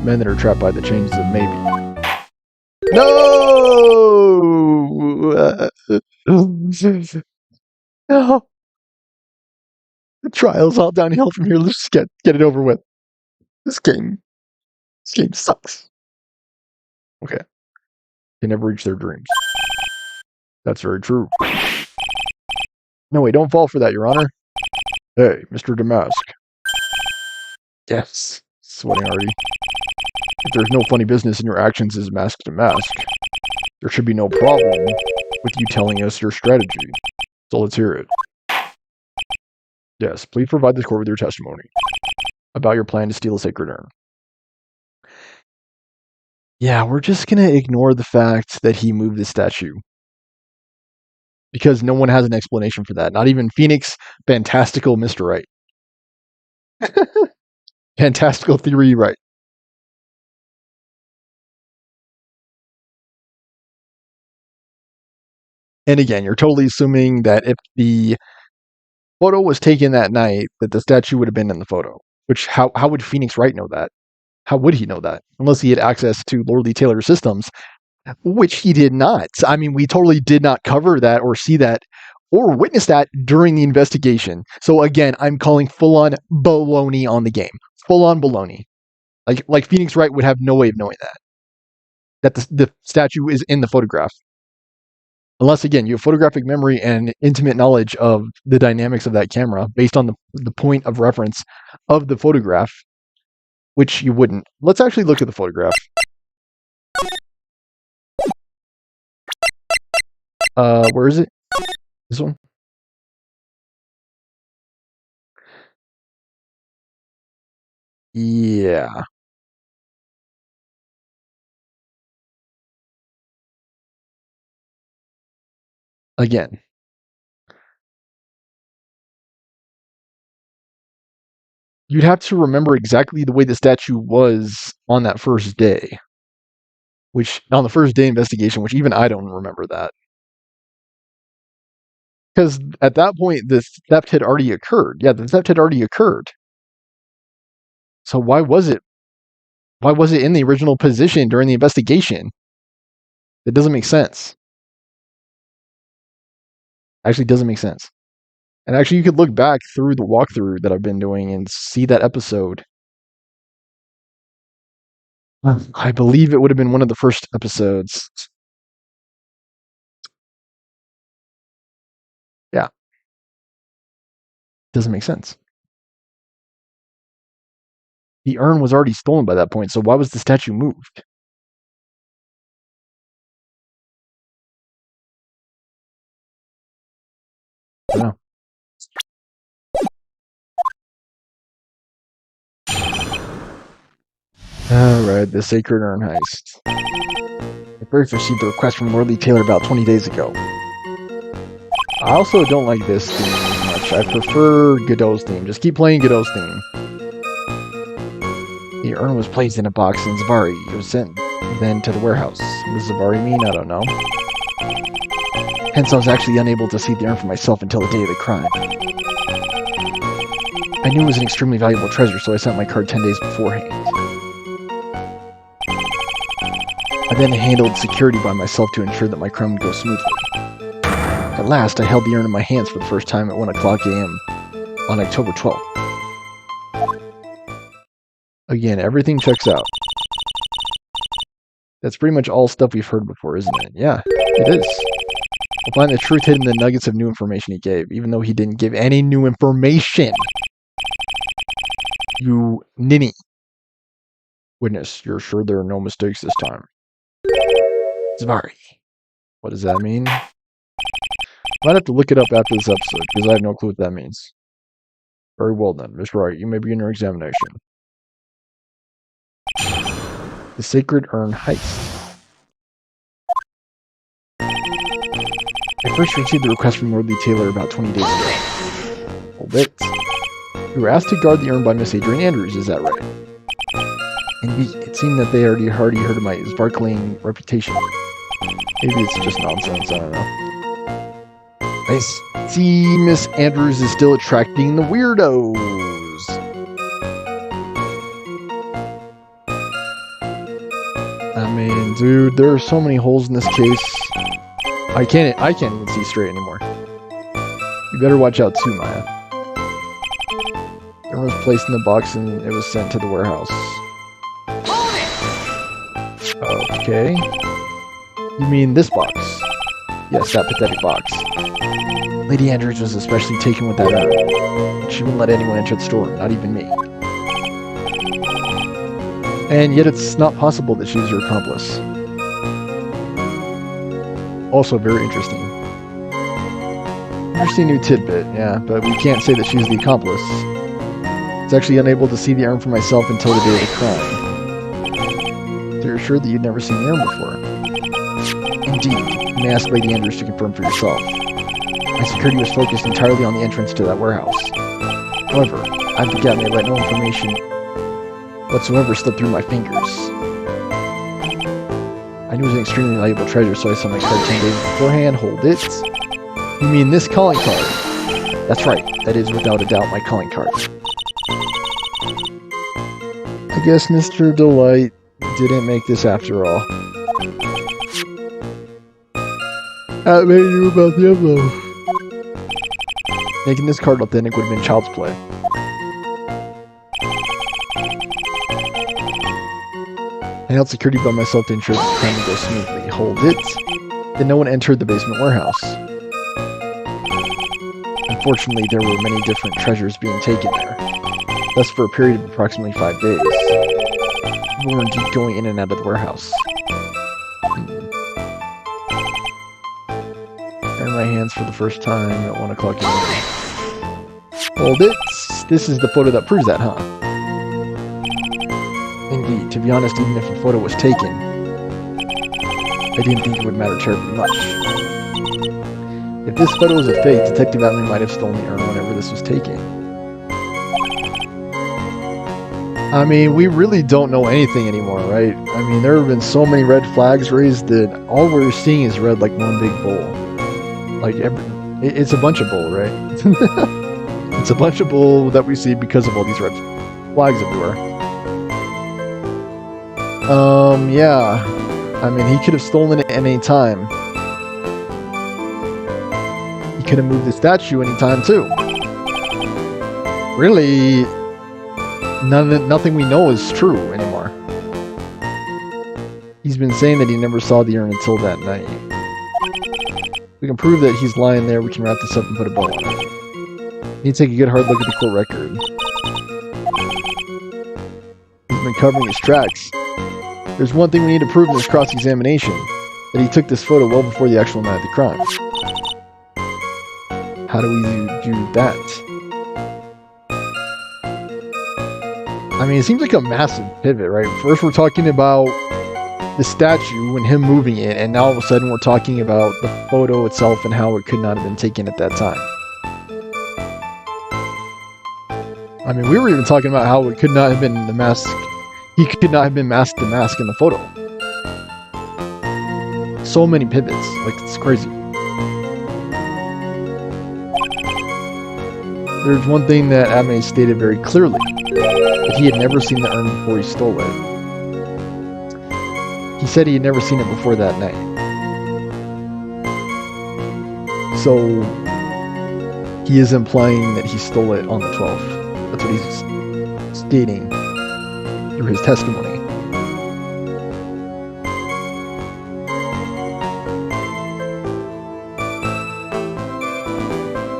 Men that are trapped by the chains of maybe. No! No! The trial's all downhill from here. Let's just get it over with. This game sucks. Okay. They never reach their dreams. That's very true. No, wait, don't fall for that, Your Honor. Hey, Mr. Damask. Yes, sweating already. If there's no funny business in your actions as mask to mask, there should be no problem with you telling us your strategy. So let's hear it. Yes, please provide this court with your testimony about your plan to steal a sacred urn. Yeah, we're just gonna ignore the fact that he moved the statue. Because no one has an explanation for that. Not even Phoenix, fantastical Mr. Wright. Fantastical theory, right? And again, you're totally assuming that if the photo was taken that night, that the statue would have been in the photo. Which, how would Phoenix Wright know that? How would he know that? Unless he had access to Lord Lee Taylor's systems, which he did not. I mean, we totally did not cover that or see that or witness that during the investigation. So again, I'm calling full-on baloney on the game. Full-on baloney. Like Phoenix Wright would have no way of knowing that the statue is in the photograph. Unless, again, you have photographic memory and intimate knowledge of the dynamics of that camera based on the point of reference of the photograph, which you wouldn't. Let's actually look at the photograph. Where is it? This one? Yeah. Again. You'd have to remember exactly the way the statue was on that first day. Which, on the first day investigation, which even I don't remember that. Because at that point, the theft had already occurred. Yeah, the theft had already occurred. So why was it in the original position during the investigation? It doesn't make sense. Actually, doesn't make sense. And actually, you could look back through the walkthrough that I've been doing and see that episode. I believe it would have been one of the first episodes. Yeah. Doesn't make sense. The urn was already stolen by that point, so why was the statue moved? I don't know. Alright, the Sacred Urn Heist. I first received a request from Lord Lee Taylor about 20 days ago. I also don't like this theme as much. I prefer Godot's theme. Just keep playing Godot's theme. The urn was placed in a box in Zavari. It was sent then to the warehouse. What does Zavari mean? I don't know. Hence, I was actually unable to see the urn for myself until the day of the crime. I knew it was an extremely valuable treasure, so I sent my card 10 days beforehand. I then handled security by myself to ensure that my crime would go smoothly. At last, I held the urn in my hands for the first time at 1 o'clock a.m. on October 12th. Again, everything checks out. That's pretty much all stuff we've heard before, isn't it? Yeah, it is. We'll find the truth hidden in the nuggets of new information he gave, even though he didn't give any new information. You ninny. Witness, you're sure there are no mistakes this time? Zavari. What does that mean? Might have to look it up after this episode, because I have no clue what that means. Very well then, Miss Wright, you may begin your examination. The Sacred Urn Heist. I first received the request from Lord Lee Taylor about 20 days ago. Hold it. We were asked to guard the urn by Miss Adrian Andrews, is that right? Indeed, it seemed that they already heard of my sparkling reputation. Maybe it's just nonsense, I don't know. I see Miss Andrews is still attracting the weirdos. I mean, dude, there are so many holes in this case. I can't even see straight anymore. You better watch out too, Maya. It was placed in the box and it was sent to the warehouse. Okay. You mean this box? Yes, that pathetic box. Lady Andrews was especially taken with that urn. She wouldn't let anyone enter the store, not even me. And yet it's not possible that she was your accomplice. Also very interesting. Interesting new tidbit, yeah, but we can't say that she's the accomplice. I was actually unable to see the urn for myself until the day of the crime. So you're sure that you'd never seen the urn before? Indeed. You may ask Lady Andrews to confirm for yourself. My security was focused entirely on the entrance to that warehouse. However, I've begun to let no information whatsoever slip through my fingers. I knew it was an extremely valuable treasure, so I saw my card 10 days beforehand. Hold it. You mean this calling card? That's right. That is without a doubt my calling card. I guess Mr. Delight didn't make this after all. I made you about the envelope. Making this card authentic would have been child's play. I held security by myself to ensure that the plan would go smoothly. Hold it. Then no one entered the basement warehouse. Unfortunately, there were many different treasures being taken there. Thus, for a period of approximately 5 days, people were indeed going in and out of the warehouse. Iron my hands for the first time at 1 o'clock in the morning. Hold it. This is the photo that proves that, huh? Indeed, to be honest, even if the photo was taken, I didn't think it would matter terribly much. If this photo was a fake, Detective Atlee might have stolen the urn whenever this was taken. I mean, we really don't know anything anymore, right? I mean, there have been so many red flags raised that all we're seeing is red like one big bull. Like, it's a bunch of bull, right? It's a bunch of bull that we see because of all these red flags everywhere. Yeah. I mean, he could have stolen it at any time. He could have moved the statue anytime, too. Really, nothing we know is true anymore. He's been saying that he never saw the urn until that night. If we can prove that he's lying there, we can wrap this up and put a bow on it. We need to take a good hard look at the court record. He's been covering his tracks. There's one thing we need to prove in this cross-examination, that he took this photo well before the actual night of the crime. How do we do that? I mean, it seems like a massive pivot, right? First we're talking about the statue and him moving it, and now all of a sudden we're talking about the photo itself and how it could not have been taken at that time. I mean, we were even talking about how it could not have been the mask. He could not have been masked the mask in the photo. So many pivots, like it's crazy. There's one thing that Atlee stated very clearly, that he had never seen the urn before he stole it. He said he had never seen it before that night. So, he is implying that he stole it on the 12th. That's what he's stating through his testimony.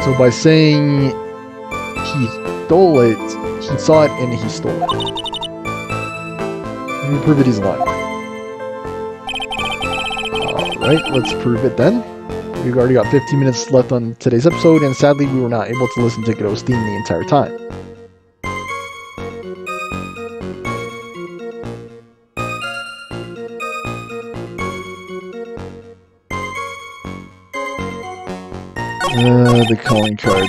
So by saying he stole it, he saw it and he stole it. Let me prove that he's lying. Alright, let's prove it then. We've already got 15 minutes left on today's episode, and sadly we were not able to listen to Godot's theme the entire time. The calling card.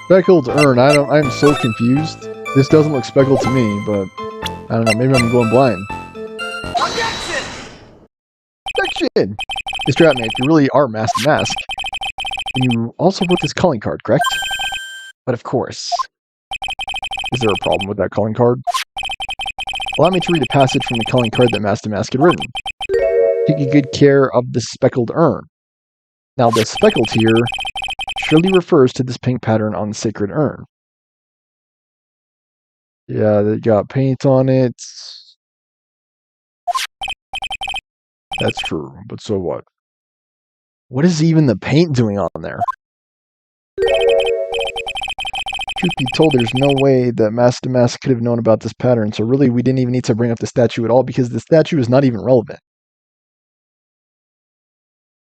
Speckled urn. I'm so confused. This doesn't look speckled to me, but I don't know, maybe I'm going blind. Objection! Mr. Atlee, if you really are Mask to Mask, then you also wrote this calling card, correct? But of course. Is there a problem with that calling card? Allow me to read a passage from the calling card that Mask to Mask had written. Taking good care of the speckled urn. Now, the speckled here surely refers to this pink pattern on the sacred urn. Yeah, they got paint on it. That's true, but so what? What is even the paint doing on there? Truth be told, there's no way that Mask to Mask could have known about this pattern, so really we didn't even need to bring up the statue at all because the statue is not even relevant.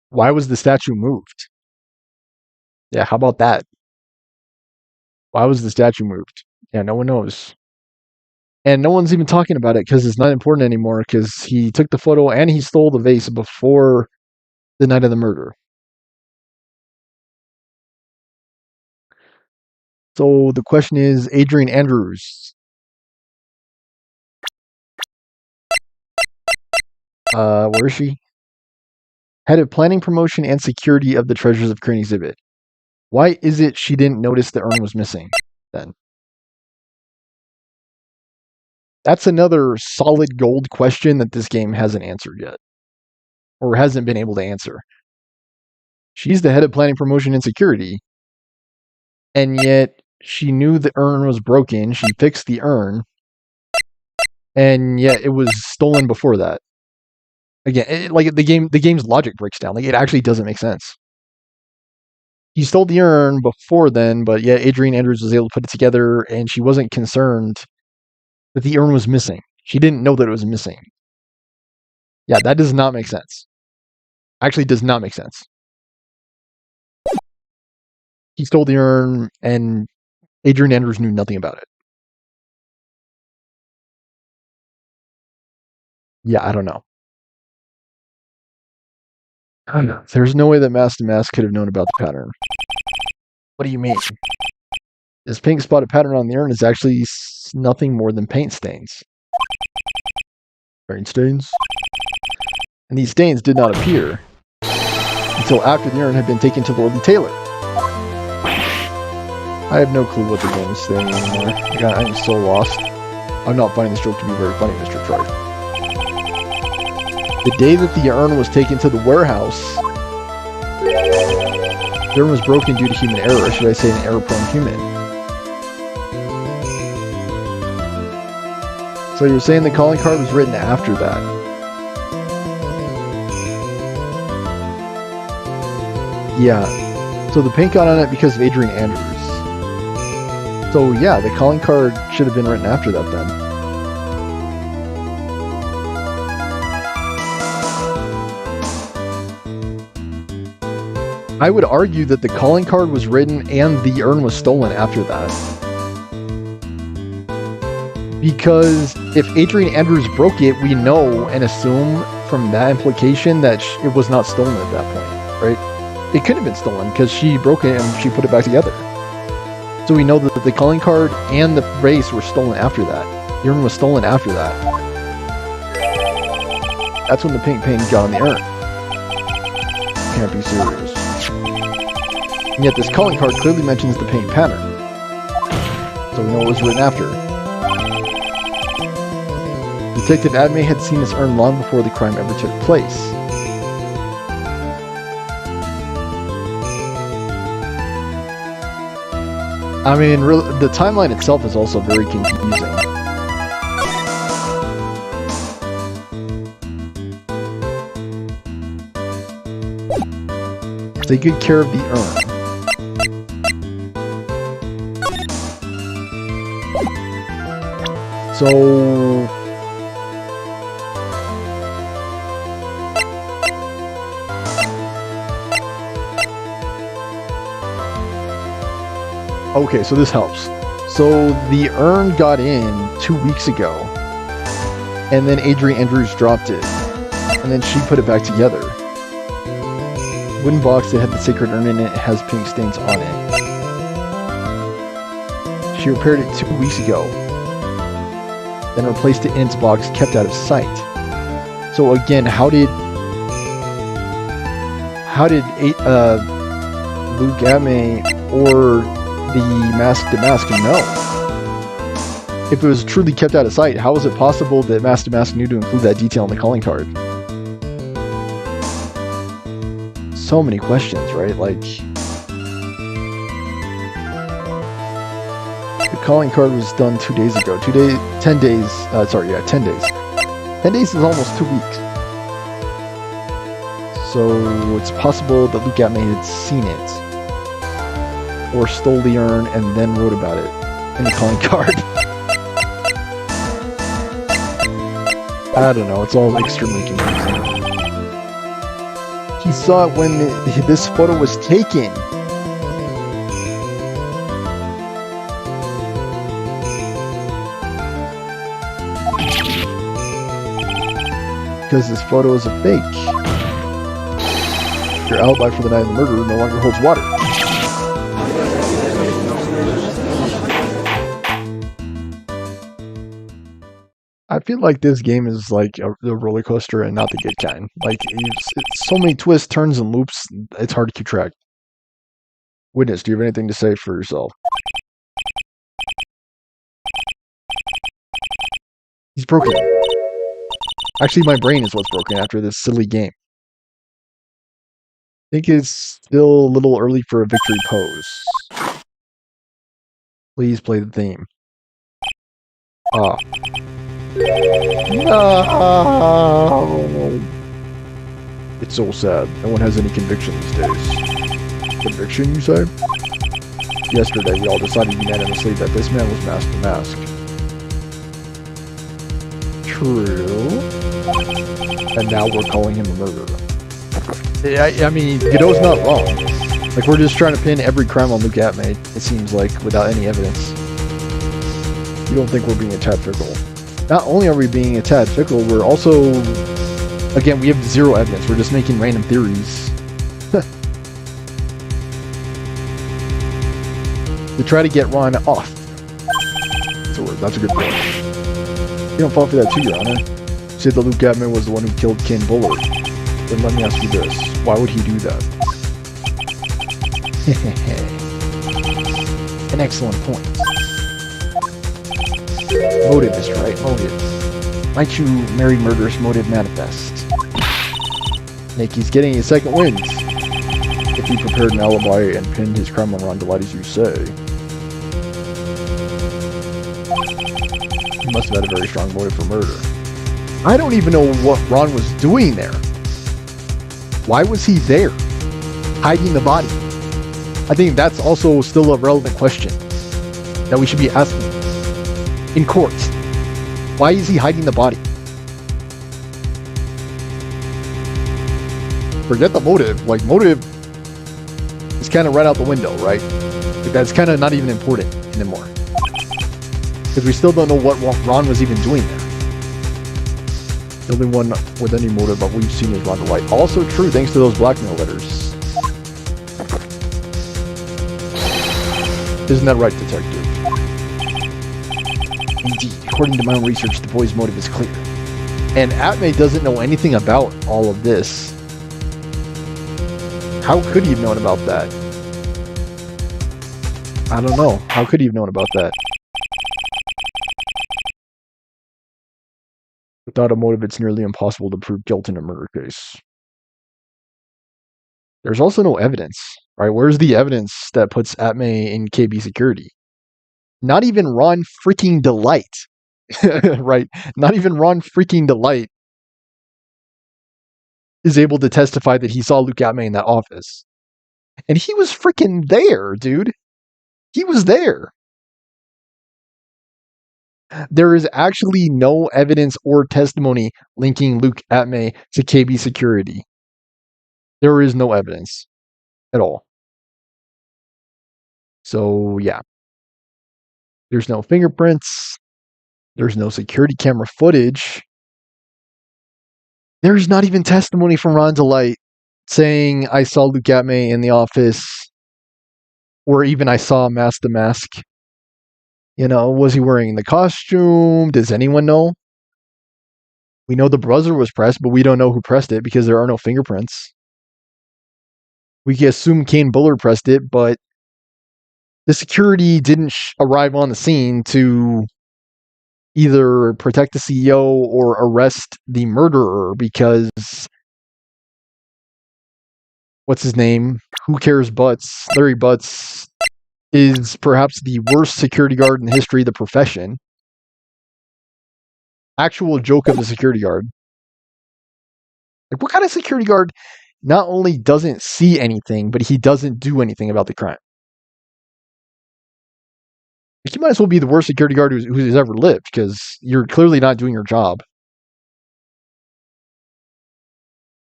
Why was the statue moved? Yeah, how about that? Why was the statue moved? Yeah, no one knows. And no one's even talking about it because it's not important anymore because he took the photo and he stole the vase before the night of the murder. So the question is, Adrian Andrews. Where is she? Head of planning, promotion, and security of the Treasures of Crane exhibit. Why is it she didn't notice the urn was missing then? That's another solid gold question that this game hasn't answered yet. Or hasn't been able to answer. She's the head of planning, promotion, and security. And yet she knew the urn was broken. She fixed the urn. And yet it was stolen before that. Again, like the game's logic breaks down. Like it actually doesn't make sense. He stole the urn before then, but yet Adrian Andrews was able to put it together, and she wasn't concerned that the urn was missing. She didn't know that it was missing. Yeah, that does not make sense. Actually, does not make sense. He stole the urn, and Adrian Andrews knew nothing about it. Yeah, I don't know. There's no way that Master Mask could have known about the pattern. What do you mean? This pink spotted pattern on the urn is actually nothing more than paint stains. Paint stains? And these stains did not appear until after the urn had been taken to Lord Taylor. I have no clue what the game is saying anymore. God, I am so lost. I'm not finding this joke to be very funny, Mr. Troy. The day that the urn was taken to the warehouse, the urn was broken due to human error, or should I say an error-prone human. So you're saying the calling card was written after that? Yeah. So the paint got on it because of Adrian Andrews. So yeah, the calling card should have been written after that then. I would argue that the calling card was written and the urn was stolen after that. Because if Adrian Andrews broke it, we know and assume from that implication that it was not stolen at that point, right? It couldn't have been stolen because she broke it and she put it back together. So we know that the calling card and the vase were stolen after that. The urn was stolen after that. That's when the pink paint got on the urn. Can't be serious. And yet this calling card clearly mentions the paint pattern. So we know it was written after. Detective Adme had seen this urn long before the crime ever took place. I mean, the timeline itself is also very confusing. Take good care of the urn. So... okay, so this helps. So the urn got in 2 weeks ago, and then Adrian Andrews dropped it, and then she put it back together. Wooden box that had the sacred urn in it has pink stains on it. She repaired it 2 weeks ago, then replaced it in its box, kept out of sight. So again, how did Luke Adme or the Master Mask know? If it was truly kept out of sight, how is it possible that Master Mask knew to include that detail in the calling card? So many questions, right? Like, the calling card was done 2 days ago. 10 days. 10 days. 10 days is almost 2 weeks. So it's possible that Luke Adme had seen it, or stole the urn and then wrote about it in the calling card. I don't know, it's all extremely confusing. He saw it when this photo was taken. Because this photo is a fake. Your alibi for the night of the murder no longer holds water. I feel like this game is like the roller coaster and not the good kind. Like, it's so many twists, turns, and loops, it's hard to keep track. Witness, do you have anything to say for yourself? He's broken. Actually, my brain is what's broken after this silly game. I think it's still a little early for a victory pose. Please play the theme. Ah. No! It's so sad. No one has any conviction these days. Conviction, you say? Yesterday, we all decided unanimously that this man was masked to mask. True. And now we're calling him a murderer. I mean, Godot's not wrong. Like, we're just trying to pin every crime on Luke Atmay, it seems like, without any evidence. You don't think we're being a tad fickle? Not only are we being a tad fickle, we're also... Again, we have zero evidence. We're just making random theories. To try to get Ron off. That's a good point. You don't fall for that too, Your Honor. You said that Luke Atmay was the one who killed Ken Bullard. Then let me ask you this. Why would he do that? An excellent point. Motive, Mr. Wright. Motive. Might you marry murderous motive manifest? Nick, he's getting his second wind. If he prepared an alibi and pinned his crime on Ron Delight, as you say. He must have had a very strong motive for murder. I don't even know what Ron was doing there. Why was he there? Hiding the body? I think that's also still a relevant question that we should be asking in court. Why is he hiding the body? Forget the motive. Like, motive is kind of right out the window, right? That's kind of not even important anymore. Because we still don't know what Ron was even doing there. The only one with any motive that we've seen is Ron Delight. Also true, thanks to those blackmail letters. Isn't that right, detective? Indeed. According to my own research, the boy's motive is clear. And Atmay doesn't know anything about all of this. How could he have known about that? I don't know. How could he have known about that? Without a motive, it's nearly impossible to prove guilt in a murder case. There's also no evidence, right? Where's the evidence that puts Atmay in KB security? Not even Ron freaking Delight, right? Not even Ron freaking Delight is able to testify that he saw Luke Atmay in that office. And he was freaking there, dude. He was there. There is actually no evidence or testimony linking Luke Atmay to KB security. There is no evidence at all. So, yeah. There's no fingerprints. There's no security camera footage. There's not even testimony from Ron Delight saying, I saw Luke Atmay in the office, or even I saw Mask to Mask. You know, was he wearing the costume? Does anyone know? We know the buzzer was pressed, but we don't know who pressed it because there are no fingerprints. We can assume Kane Bullard pressed it, but the security didn't arrive on the scene to either protect the CEO or arrest the murderer because, what's his name? Who cares Butts? Larry Butts is perhaps the worst security guard in the history of the profession. Actual joke of the security guard. Like, what kind of security guard not only doesn't see anything, but he doesn't do anything about the crime? Like, you might as well be the worst security guard who's ever lived, because you're clearly not doing your job.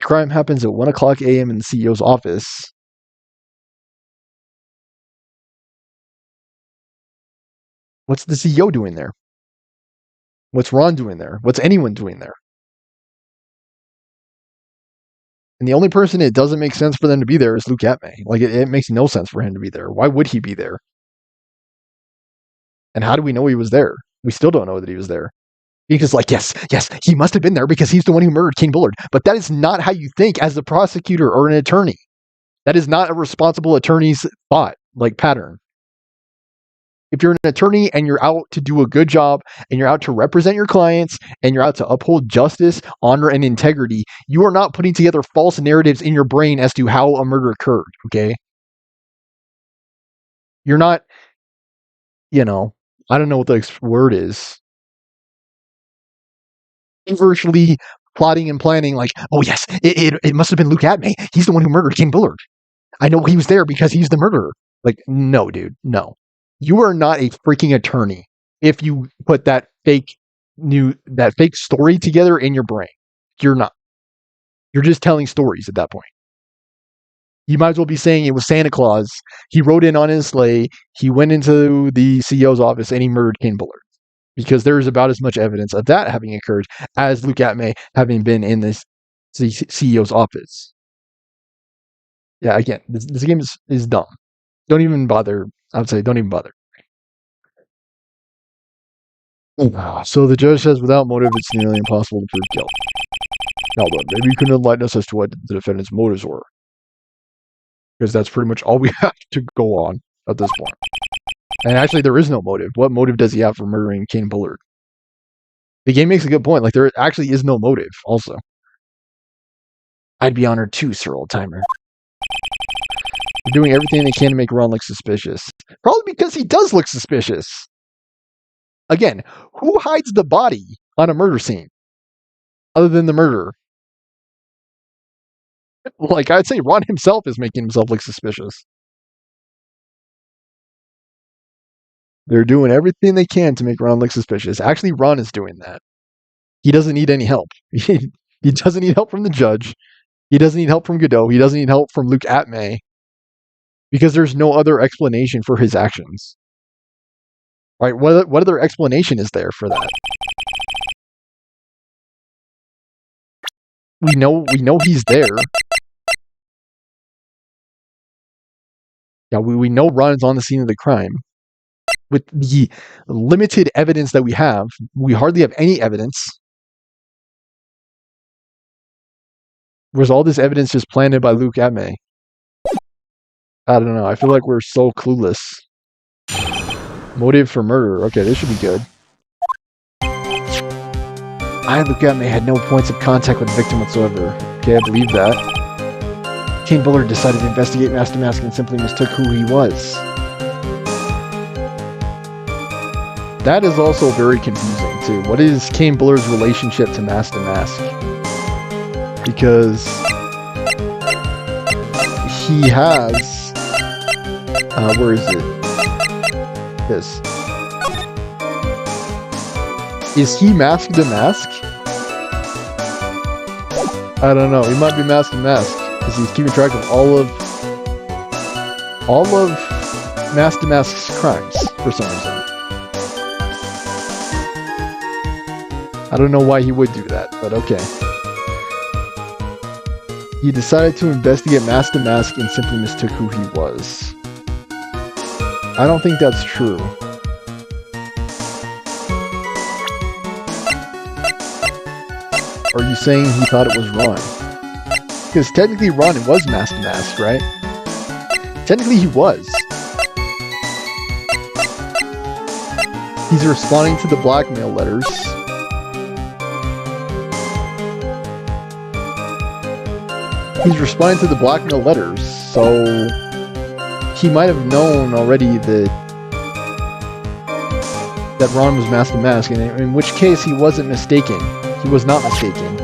Crime happens at 1 o'clock a.m. in the CEO's office. What's the CEO doing there? What's Ron doing there? What's anyone doing there? And the only person it doesn't make sense for them to be there is Luke Atmay. Like, it makes no sense for him to be there. Why would he be there? And how do we know he was there? We still don't know that he was there. Because, like, yes, he must have been there because he's the one who murdered Kane Bullard. But that is not how you think as a prosecutor or an attorney. That is not a responsible attorney's thought, like, pattern. If you're an attorney and you're out to do a good job and you're out to represent your clients and you're out to uphold justice, honor, and integrity, you are not putting together false narratives in your brain as to how a murder occurred, okay? You're not, I don't know what the word is. Virtually plotting and planning like, oh yes, it must have been Luke Atmay. He's the one who murdered King Bullard. I know he was there because he's the murderer. Like, no, dude, no. You are not a freaking attorney if you put that fake story together in your brain. You're not. You're just telling stories at that point. You might as well be saying it was Santa Claus. He rode in on his sleigh. He went into the CEO's office and he murdered King Bullard. Because there is about as much evidence of that having occurred as Luke Atmay having been in this CEO's office. Yeah, again, this game is dumb. Don't even bother. I would say don't even bother. So the judge says without motive, it's nearly impossible to prove guilt. Now, look, maybe you can enlighten us as to what the defendant's motives were. Because that's pretty much all we have to go on at this point. And actually, there is no motive. What motive does he have for murdering Kane Bullard? The game makes a good point. Like, there actually is no motive, also. I'd be honored too, Sir Oldtimer. They're doing everything they can to make Ron look suspicious. Probably because he does look suspicious. Again, who hides the body on a murder scene? Other than the murderer. Like, I'd say Ron himself is making himself look suspicious. They're doing everything they can to make Ron look suspicious. Actually, Ron is doing that. He doesn't need any help. He doesn't need help from the judge. He doesn't need help from Godot. He doesn't need help from Luke Atmay. Because there's no other explanation for his actions. Right? What other explanation is there for that? We know he's there. Yeah, we know Ron is on the scene of the crime. With the limited evidence that we have, we hardly have any evidence. Was all this evidence just planted by Luke Atmay? I don't know. I feel like we're so clueless. Motive for murder. Okay, this should be good. Luke Atmay had no points of contact with the victim whatsoever. Okay, I believe that. Kane Bullard decided to investigate Master Mask and simply mistook who he was. That is also very confusing, too. What is Kane Bullard's relationship to Master Mask? Because he has... where is it? This. Is he Mask the Mask? I don't know. He might be Mask the Mask. Because he's keeping track of all of Master Mask's crimes, for some reason. I don't know why he would do that, but okay. He decided to investigate Master Mask and simply mistook who he was. I don't think that's true. Are you saying he thought it was Ron? Because technically Ron was Master Mask, right? Technically he was. He's responding to the blackmail letters. He's responding to the blackmail letters, so he might have known already that Ron was Master Mask, and in which case he wasn't mistaken. He was not mistaken.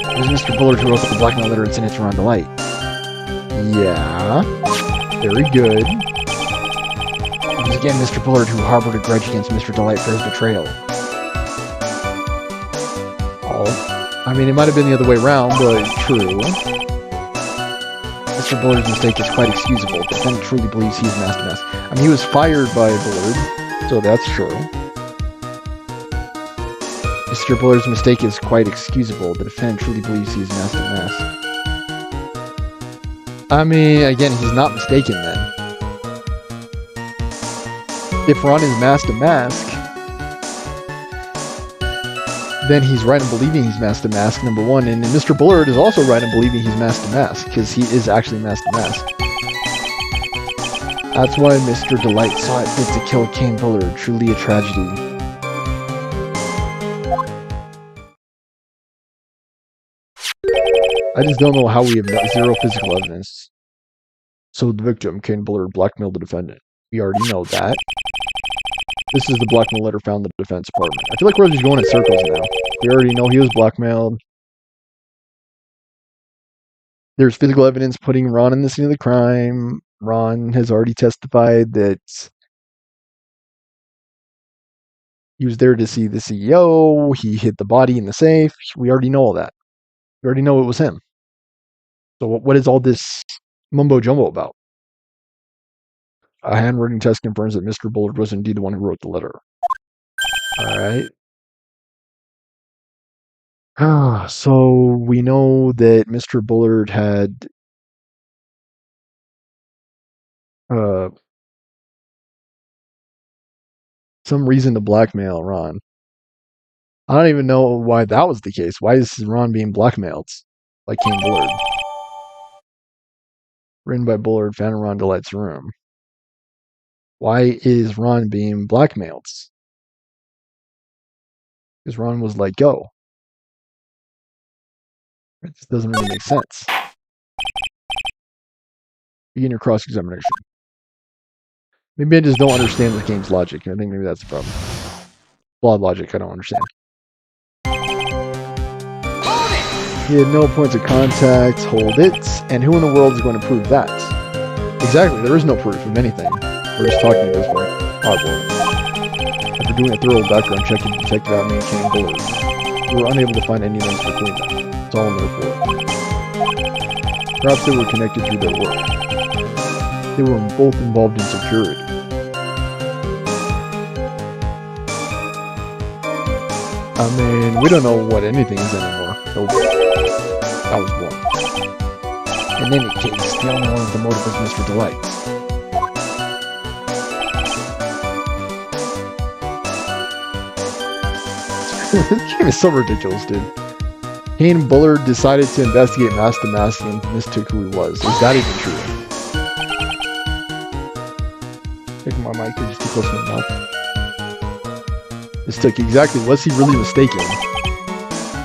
It was Mr. Bullard who wrote the blackmail letter and sent it to Ron Delight. Yeah, very good. It was again Mr. Bullard who harbored a grudge against Mr. Delight for his betrayal. Oh. I mean, it might have been the other way around, but true. Mr. Bullard's mistake is quite excusable, but then truly believes he is Master Mask. I mean, he was fired by Bullard, so that's true. Mr. Bullard's mistake is quite excusable. The defendant truly believes he is Master Mask. I mean, again, he's not mistaken then. If Ron is Master Mask, then he's right in believing he's Master Mask, number one. And Mr. Bullard is also right in believing he's Master Mask, because he is actually Master Mask. That's why Mr. Delight saw it fit to kill Kane Bullard. Truly a tragedy. I just don't know how we have zero physical evidence. So the victim, Kane Bullard, blackmailed the defendant. We already know that. This is the blackmail letter found in the defense department. I feel like we're just going in circles now. We already know he was blackmailed. There's physical evidence putting Ron in the scene of the crime. Ron has already testified that he was there to see the CEO. He hid the body in the safe. We already know all that. We already know it was him. So what is all this mumbo jumbo about? A handwriting test confirms that Mr. Bullard was indeed the one who wrote the letter. Alright. So we know that Mr. Bullard had some reason to blackmail Ron. I don't even know why that was the case. Why is Ron being blackmailed by Kane Bullard? Written by Bullard, found in Ron Delight's room. Why is Ron being blackmailed? Because Ron was like, go. It just doesn't really make sense. Begin your cross-examination. Maybe I just don't understand this game's logic. I think maybe that's the problem. Flawed logic, I don't understand. He had no points of contact, hold it. And who in the world is going to prove that? Exactly, there is no proof of anything. We're just talking this way. Oddly. After doing a thorough background check into Detective Admin and Kane Bullard, we were unable to find any links between them. It's all in the report. Perhaps they were connected through their work. They were both involved in security. I mean, we don't know what anything is anymore. Nope. That was one. In any case, the only one with the motive is Mr. Delight. This game is so ridiculous, dude. Kane Bullard decided to investigate Master Mask and mistook who he was. Is that even true? Taking my mic, or just too close to my mouth. Mistook, exactly. Was he really mistaken?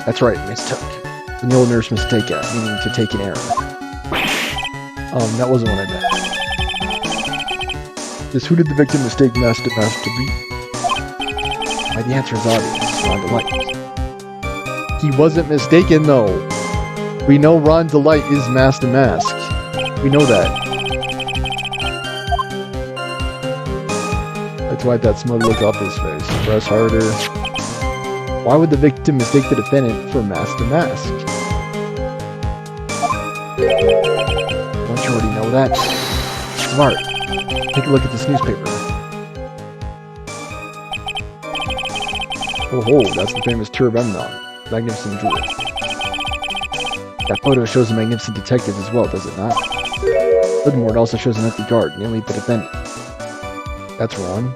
That's right, mistook. The old nurse mistake, meaning to take an error. That wasn't what I meant. Just who did the victim mistake Master Mask to be? Why, the answer is obvious. Ron Delight. He wasn't mistaken, though. We know Ron Delight is Master Mask. We know that. That's why that smug look off his face. Press harder. Why would the victim mistake the defendant for Master Mask? Don't you already know that? Smart. Take a look at this newspaper. Oh, that's the famous Turb Emnon. Magnificent jewel. That photo shows a magnificent detective as well, does it not? Furthermore, it also shows an empty guard, namely the defendant. That's wrong.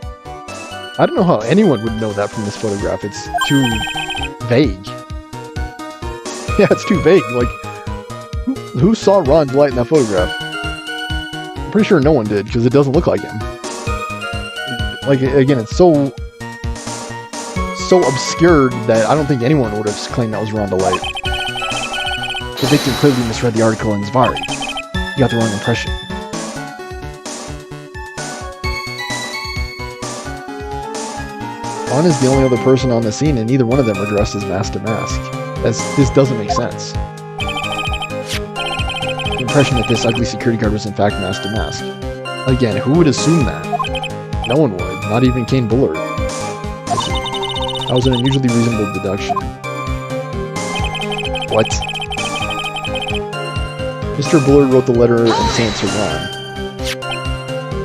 I don't know how anyone would know that from this photograph. It's too vague. Yeah, it's too vague. Like, who saw Ron Delight in that photograph? I'm pretty sure no one did, because it doesn't look like him. Like, again, it's so obscured that I don't think anyone would have claimed that was Ron Delight. The victim clearly misread the article in Zvari. You got the wrong impression. Ron is the only other person on the scene, and neither one of them are dressed as Master Mask. This doesn't make sense. The impression that this ugly security guard was in fact Master Mask. Again, who would assume that? No one would, not even Kane Bullard. That was an unusually reasonable deduction. What? Mr. Bullard wrote the letter and sent it to Ron.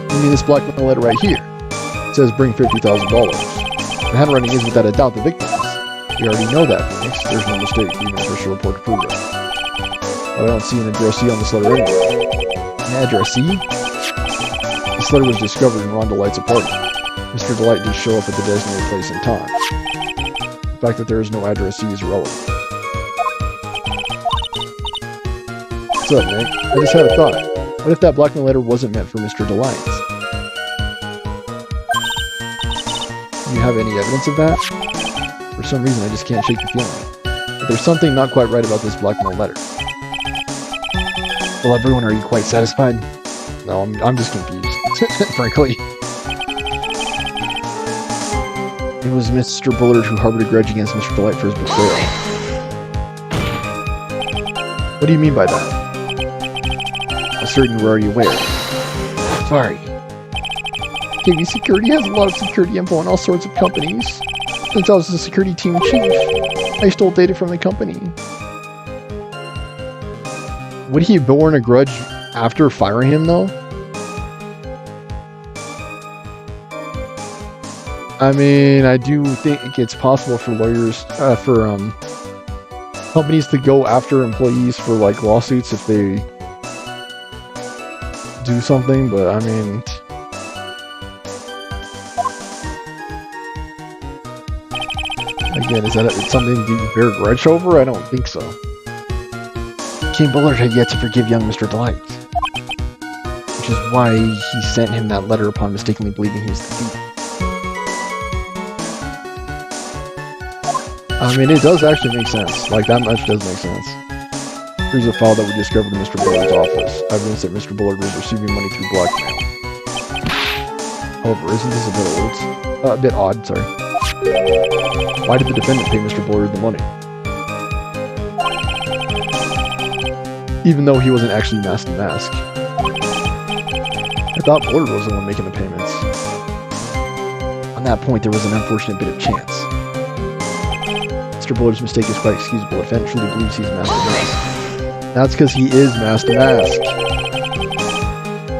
You mean this blackmail letter right here? It says bring $50,000. The handwriting is without a doubt the victim's. We already know that, Phoenix. There's no mistake, even if official report to prove it. But I don't see an addressee on this letter anywhere. An addressee? This letter was discovered in Ron Delight's apartment. Mr. Delight did show up at the designated place in time. The fact that there is no addressee is relevant. What's up, Nick? I just had a thought. What if that blackmail letter wasn't meant for Mr. Delight? Do you have any evidence of that? For some reason, I just can't shake the feeling. But there's something not quite right about this blackmail letter. Well, everyone, are you quite satisfied? No, I'm just confused, frankly. It was Mr. Bullard who harbored a grudge against Mr. Delight for his betrayal. What do you mean by that? I'm certain you were already aware. Sorry. KV Security has a lot of security info on all sorts of companies. Since I was the security team chief, I stole data from the company. Would he have borne a grudge after firing him, though? I mean, I do think it's possible for lawyers, companies to go after employees for, like, lawsuits if they do something, but, I mean... Again, is that something to bear a grudge over? I don't think so. King Bullard had yet to forgive young Mr. Delight, which is why he sent him that letter upon mistakenly believing he was the thief. I mean, it does actually make sense. Like, that much does make sense. Here's a file that we discovered in Mr. Bullard's office. Evidence that Mr. Bullard was receiving money through blackmail. However, isn't this a bit odd, sorry. Why did the defendant pay Mr. Bullard the money? Even though he wasn't actually mask to mask. I thought Bullard was the one making the payments. On that point, there was an unfortunate bit of chance. Mr. Bullard's mistake is quite excusable. The defendant truly believes he's mask to mask. That's because he is mask to mask.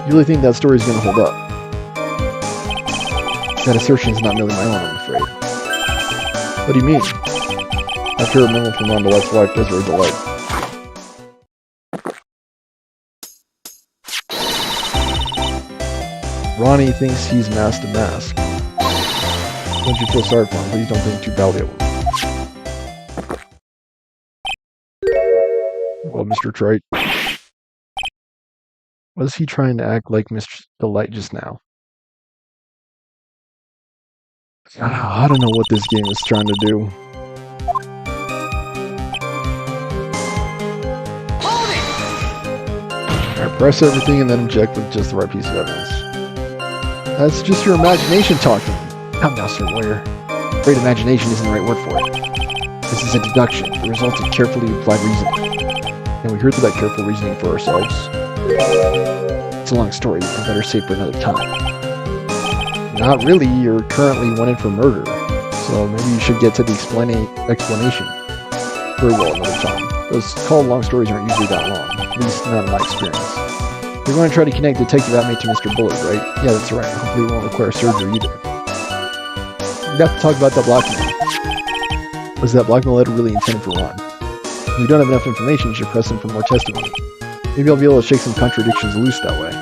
You really think that story is going to hold up? That assertion is not merely my own, I'm afraid. What do you mean? After a memo from Ron Delight's wife, Desiree Delight. Ronnie thinks he's mask to mask. Don't you feel sorry for him? Please don't think too badly of him. Well, Mr. Trite. Was he trying to act like Mr. Delight just now? I don't know what this game is trying to do. Alright, press everything and then inject with just the right piece of evidence. That's just your imagination talking. Come now, sir lawyer. Great imagination isn't the right word for it. This is a deduction, the result of carefully applied reasoning. And we heard that careful reasoning for ourselves. It's a long story, I better save for another time. Not really, you're currently wanted for murder. So maybe you should get to the explanation. Very well another time. Those called long stories aren't usually that long, at least not in my experience. You're going to try to connect Detective Atmate to Mr. Bullard, right? Yeah, that's right. Hopefully it won't require surgery either. We have to talk about that blackmail. Was that blackmail letter really intended for Ron? If we don't have enough information, you should press him for more testimony. Maybe I'll be able to shake some contradictions loose that way.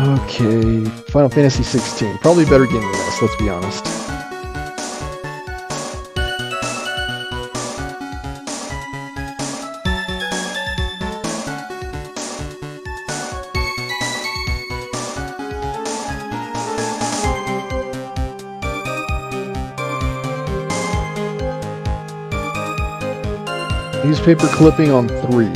Okay, Final Fantasy 16. Probably a better game than this, let's be honest. Newspaper clipping on 3.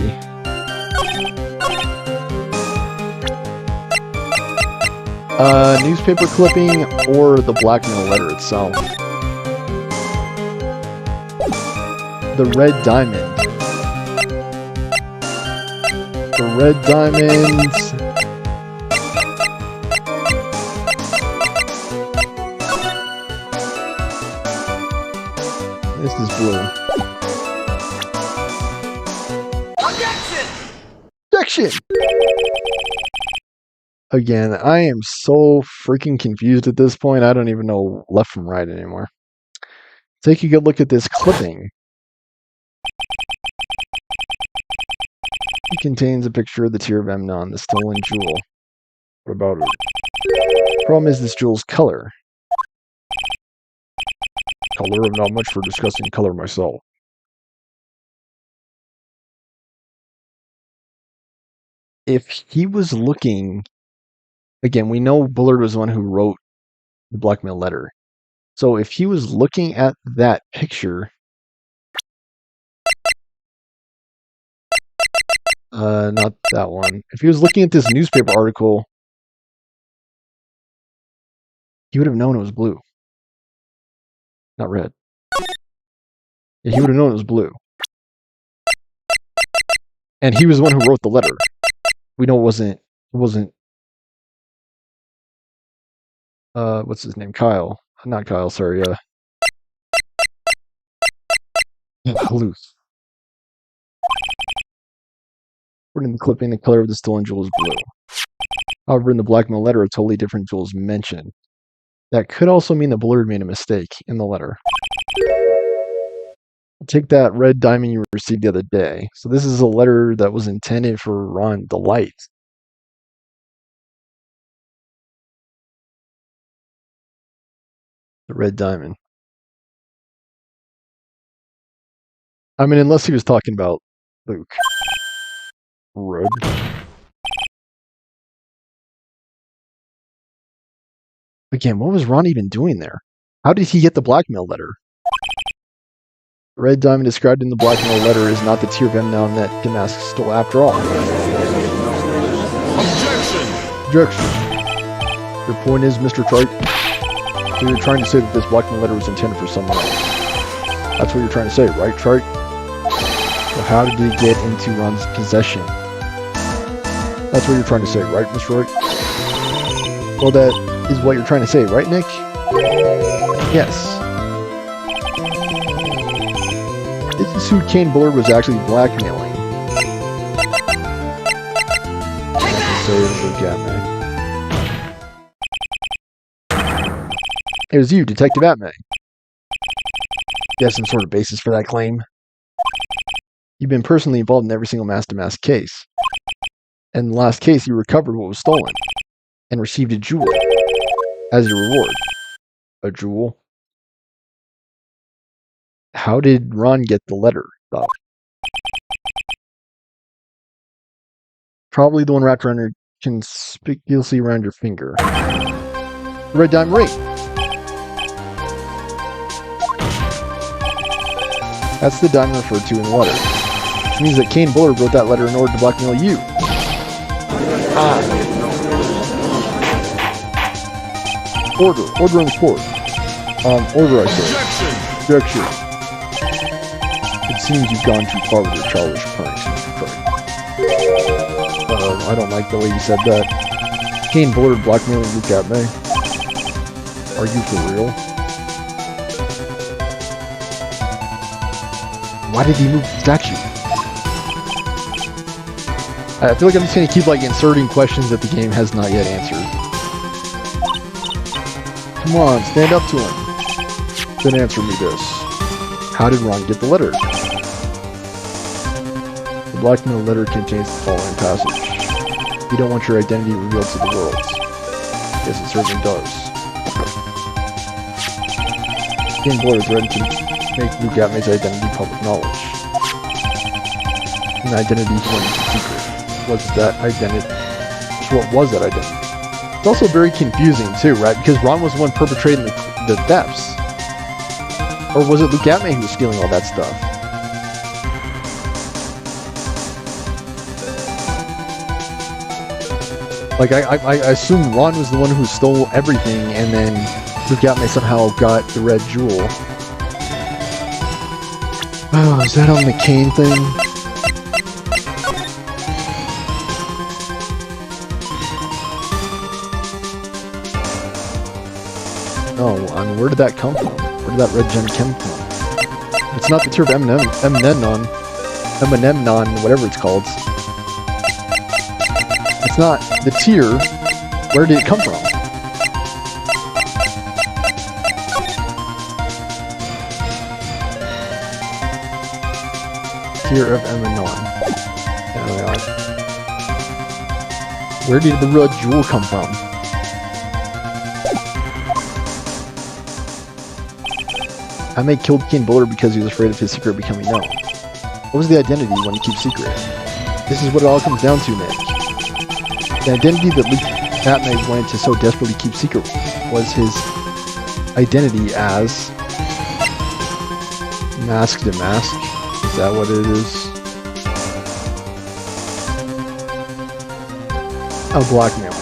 Newspaper clipping or the blackmail letter itself. The red diamond. The red diamonds. This is blue. Objection! Again, I am so freaking confused at this point. I don't even know left from right anymore. Take a good look at this clipping. It contains a picture of the Tear of Memnon, the stolen jewel. What about it? Problem is this jewel's color. Color? I'm not much for discussing color myself. If he was looking... Again, we know Bullard was the one who wrote the blackmail letter. So if he was looking at that picture... not that one. If he was looking at this newspaper article, he would have known it was blue. Not red. Yeah, he would have known it was blue. And he was the one who wrote the letter. We know it wasn't what's his name? Kyle. Not Kyle, sorry, Halluth. According to the clipping, the color of the stolen jewel is blue. However, in the blackmail letter, a totally different jewel is mentioned. That could also mean that Bullard made a mistake in the letter. Take that red diamond you received the other day. So this is a letter that was intended for Ron Delight. The red diamond. I mean, unless he was talking about Luke. Red. Again, what was Ron even doing there? How did he get the blackmail letter? The red diamond described in the blackmail letter is not the Tear of Memnon that Damask stole after all. Objection! Your point is, Mr. Trite, so you're trying to say that this blackmail letter was intended for someone else. That's what you're trying to say, right, Trite? So how did it get into Ron's possession? That's what you're trying to say, right, Mr. Wright? Well, that is what you're trying to say, right, Nick? Yes. This is who Kane Bullard was actually blackmailing. It was you, Detective Atmay. You have some sort of basis for that claim? You've been personally involved in every single mask-to-mask case. And in the last case, you recovered what was stolen and received a jewel as your reward. A jewel? How did Ron get the letter, though? Probably the one wrapped around your conspicuously around your finger. The red diamond ring. That's the diamond referred to in the letter. Which means that Kane Bullard wrote that letter in order to blackmail you. Order in the court. Order, I say. Objection. It seems you've gone too far with your childish pranks, Mr. Craig. I don't like the way you said that. Kane Bullard blackmailing Luke Atmay. Are you for real? Why did he move the statue? I feel like I'm just going to keep inserting questions that the game has not yet answered. Come on, stand up to him. Then answer me this. How did Ron get the letter? The blackmail letter contains the following passage. You don't want your identity revealed to the world. Yes, it certainly does. Kane Bullard is ready to make Luke Atmay's identity public knowledge. An identity he wanted to keep secret. What was that identity? It's also very confusing too, right? Because Ron was the one perpetrating the thefts. Or was it Luke Atmay who was stealing all that stuff? I assume Ron was the one who stole everything, and then Luke Atmay somehow got the red jewel. Oh, is that on the Kane thing? Oh, I mean, where did that come from? Where did that red gem come from? It's not the Tear of Memnon, whatever it's called. It's not the Tear Where did it come from? Tier of Emanon. Oh my god. Where did the red jewel come from? Ame killed King Bullard because he was afraid of his secret becoming known. What was the identity you want to keep secret? This is what it all comes down to, Nick. The identity that Ame wanted to so desperately keep secret was his identity as Mask to Mask. Is that what it is? A blackmailer.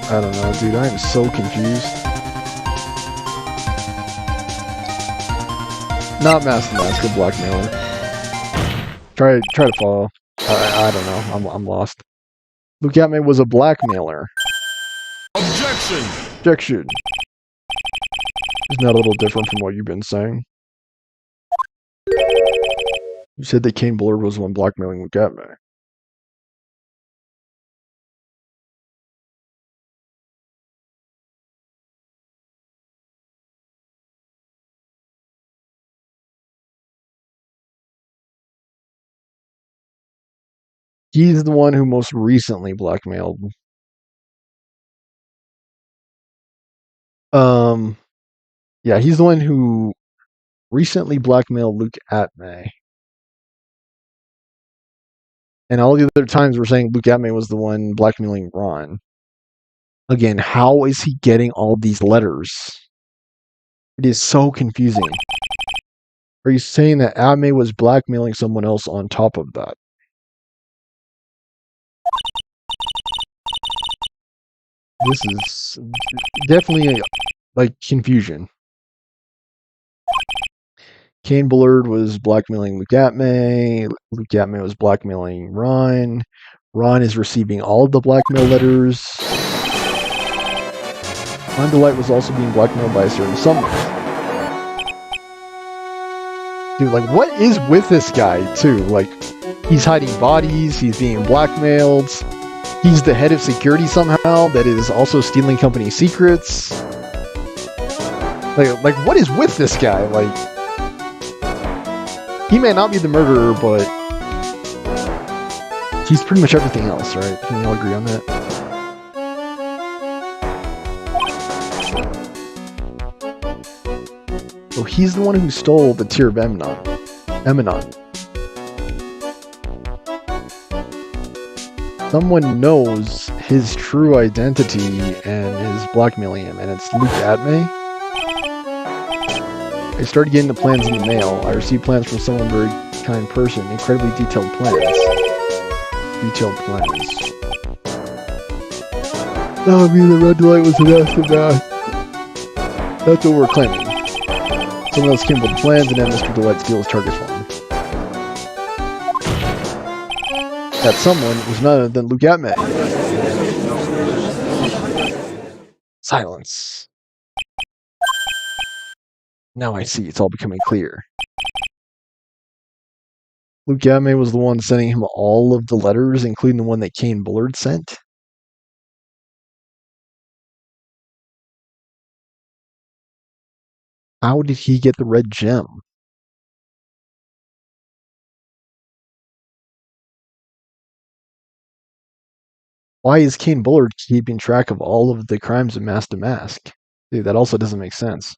I don't know, dude. I am so confused. Not Mask to Mask, a blackmailer. Try to follow. I don't know. I'm lost. Look at me was a blackmailer. Objection! Objection. Isn't that a little different from what you've been saying? You said that Kane Bullard was the one blackmailing Look at me. He's the one who most recently blackmailed. Yeah, he's the one who recently blackmailed Luke Atme. And all the other times we're saying Luke Atme was the one blackmailing Ron. Again, how is he getting all these letters? It is so confusing. Are you saying that Atme was blackmailing someone else on top of that? This is definitely like confusion. Kane Bullard was blackmailing Luke Atme. Luke Atme was blackmailing Ron. Ron is receiving all of the blackmail letters. Ron Delight was also being blackmailed by a certain someone. Dude, like, what is with this guy, too? Like, he's hiding bodies, he's being blackmailed, he's the head of security somehow that is also stealing company secrets. Like, what is with this guy? Like, he may not be the murderer, but he's pretty much everything else, right? Can we all agree on that? So he's the one who stole the Tear of Emanon. Someone knows his true identity and is blackmailing him, and it's Luke Atme. I started getting the plans in the mail. I received plans from someone very kind person. Incredibly detailed plans. That would mean the red light was an aftermath. That's what we're claiming. Someone else came up with the plans and then Mr. Delight steals targets for him. That someone was none other than Luke Atme. Silence. Now I see, it's all becoming clear. Luke Atme was the one sending him all of the letters, including the one that Kane Bullard sent. How did he get the red gem? Why is Kane Bullard keeping track of all of the crimes of Mask to Mask? Dude, that also doesn't make sense.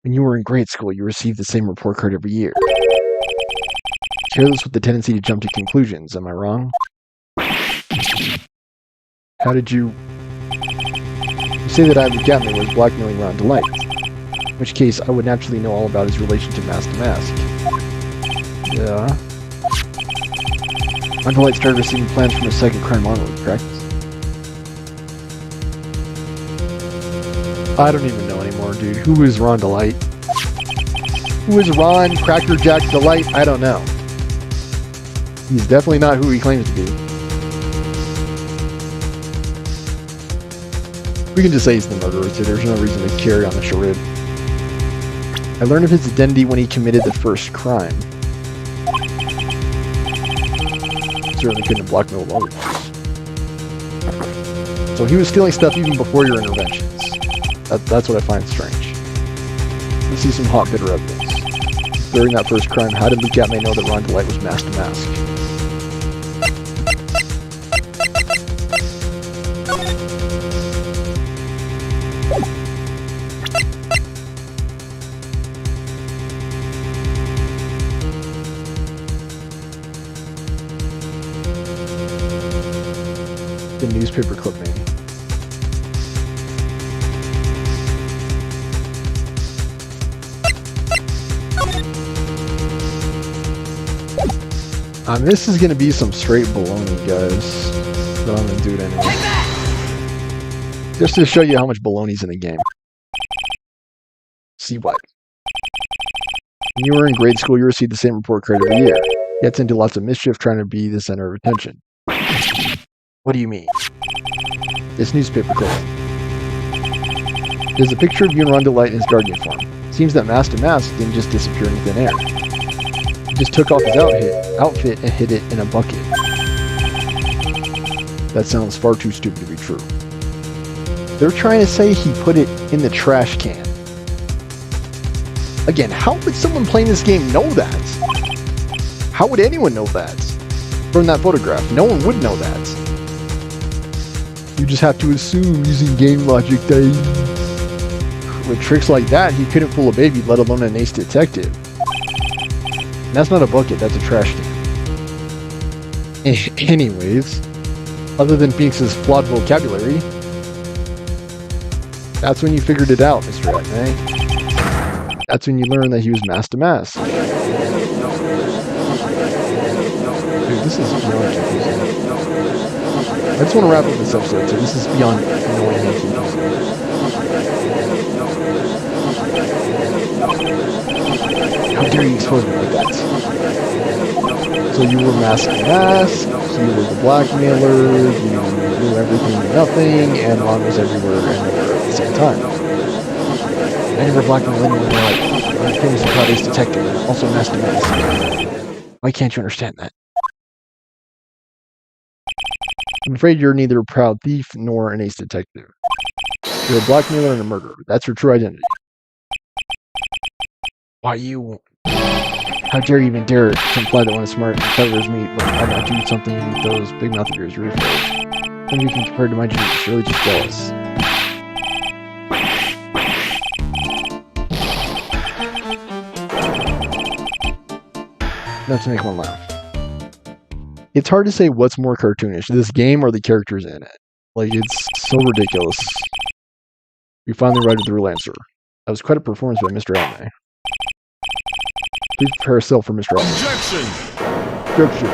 When you were in grade school, you received the same report card every year. Careless with the tendency to jump to conclusions, am I wrong? How did you... You say that Luke Atme was blackmailing Ron Delight. In which case, I would naturally know all about his relation to Mask. Yeah. Ron Delight started receiving plans from a second crime onward, correct? I don't even know anymore, dude. Who is Ron Delight? Who is Ron Cracker Jack Delight? I don't know. He's definitely not who he claims to be. We can just say he's the murderer, so there's no reason to carry on the charade. I learned of his identity when he committed the first crime. Certainly couldn't have blackmailed otherwise. So he was stealing stuff even before your interventions. That's what I find strange. Let's see some hot, bitter evidence. During that first crime, how did Luke Atmay know that Ron DeLite was mask to mask? The newspaper clipping. This is gonna be some straight baloney, guys. But I'm gonna do it anyway. Just to show you how much baloney's in the game. See what? When you were in grade school, you received the same report card every year. Gets into lots of mischief trying to be the center of attention. What do you mean? This newspaper clipping. There's a picture of you and Ron DeLite in his guard uniform. Seems that mask to mask didn't just disappear into thin air. He just took off his outfit and hid it in a bucket. That sounds far too stupid to be true. They're trying to say he put it in the trash can. Again, how would someone playing this game know that? How would anyone know that? From that photograph, no one would know that. You just have to assume using game logic that with tricks like that, he couldn't fool a baby, let alone an ace detective. And that's not a bucket, that's a trash can. Anyways, other than Phoenix's flawed vocabulary, that's when you figured it out, Mr. Atmay. That's when you learned that he was mask to mask. Dude, this is beyond confusing. I just want to wrap up this episode, so this is beyond annoying and confusing. How dare you expose me like that? So you were mask to mask, you were the blackmailer, you knew everything and nothing, and Ron was everywhere and nowhere at the same time. I never blackmailed anyone in my life. I'm a famous and proud ace detective, and also mask to mask. Why can't you understand that? I'm afraid you're neither a proud thief nor an ace detective. You're a blackmailer and a murderer. That's your true identity. Why you? How dare you even dare to imply that when a smart and clever as me, I not do something with those big mouth of yours, you're afraid. When you can compare to my genius, you're really just jealous. Not to make one laugh. It's hard to say what's more cartoonish, this game or the characters in it. Like, it's so ridiculous. We finally righted the real answer. That was quite a performance by Mr. Atmay. Please prepare yourself for Mr. Atmay. Objection!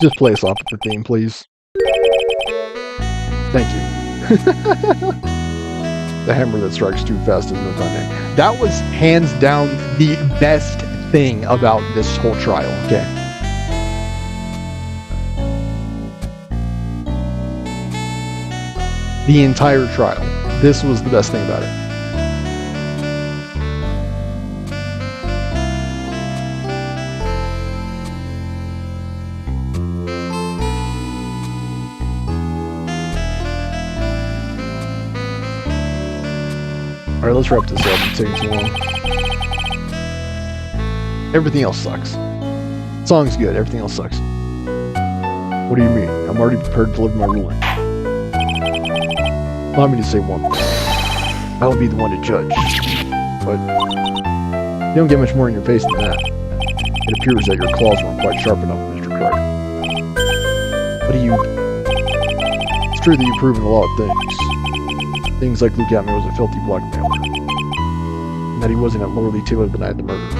Just play us off with the theme, please. Thank you. The hammer that strikes too fast is no thunder. That was hands down the best thing about this whole trial, okay? The entire trial. This was the best thing about it. Alright, let's wrap this up. It's taking too long. Everything else sucks. Song's good, everything else sucks. What do you mean? I'm already prepared to deliver my ruling. Allow me to say one thing. I'll be the one to judge. But you don't get much more in your face than that. It appears that your claws weren't quite sharp enough, Mr. Wright. What do you... It's true that you've proven a lot of things. Things like Luke Atmay was a filthy blackmailer. And that he wasn't at lowly Taylor denied the murder.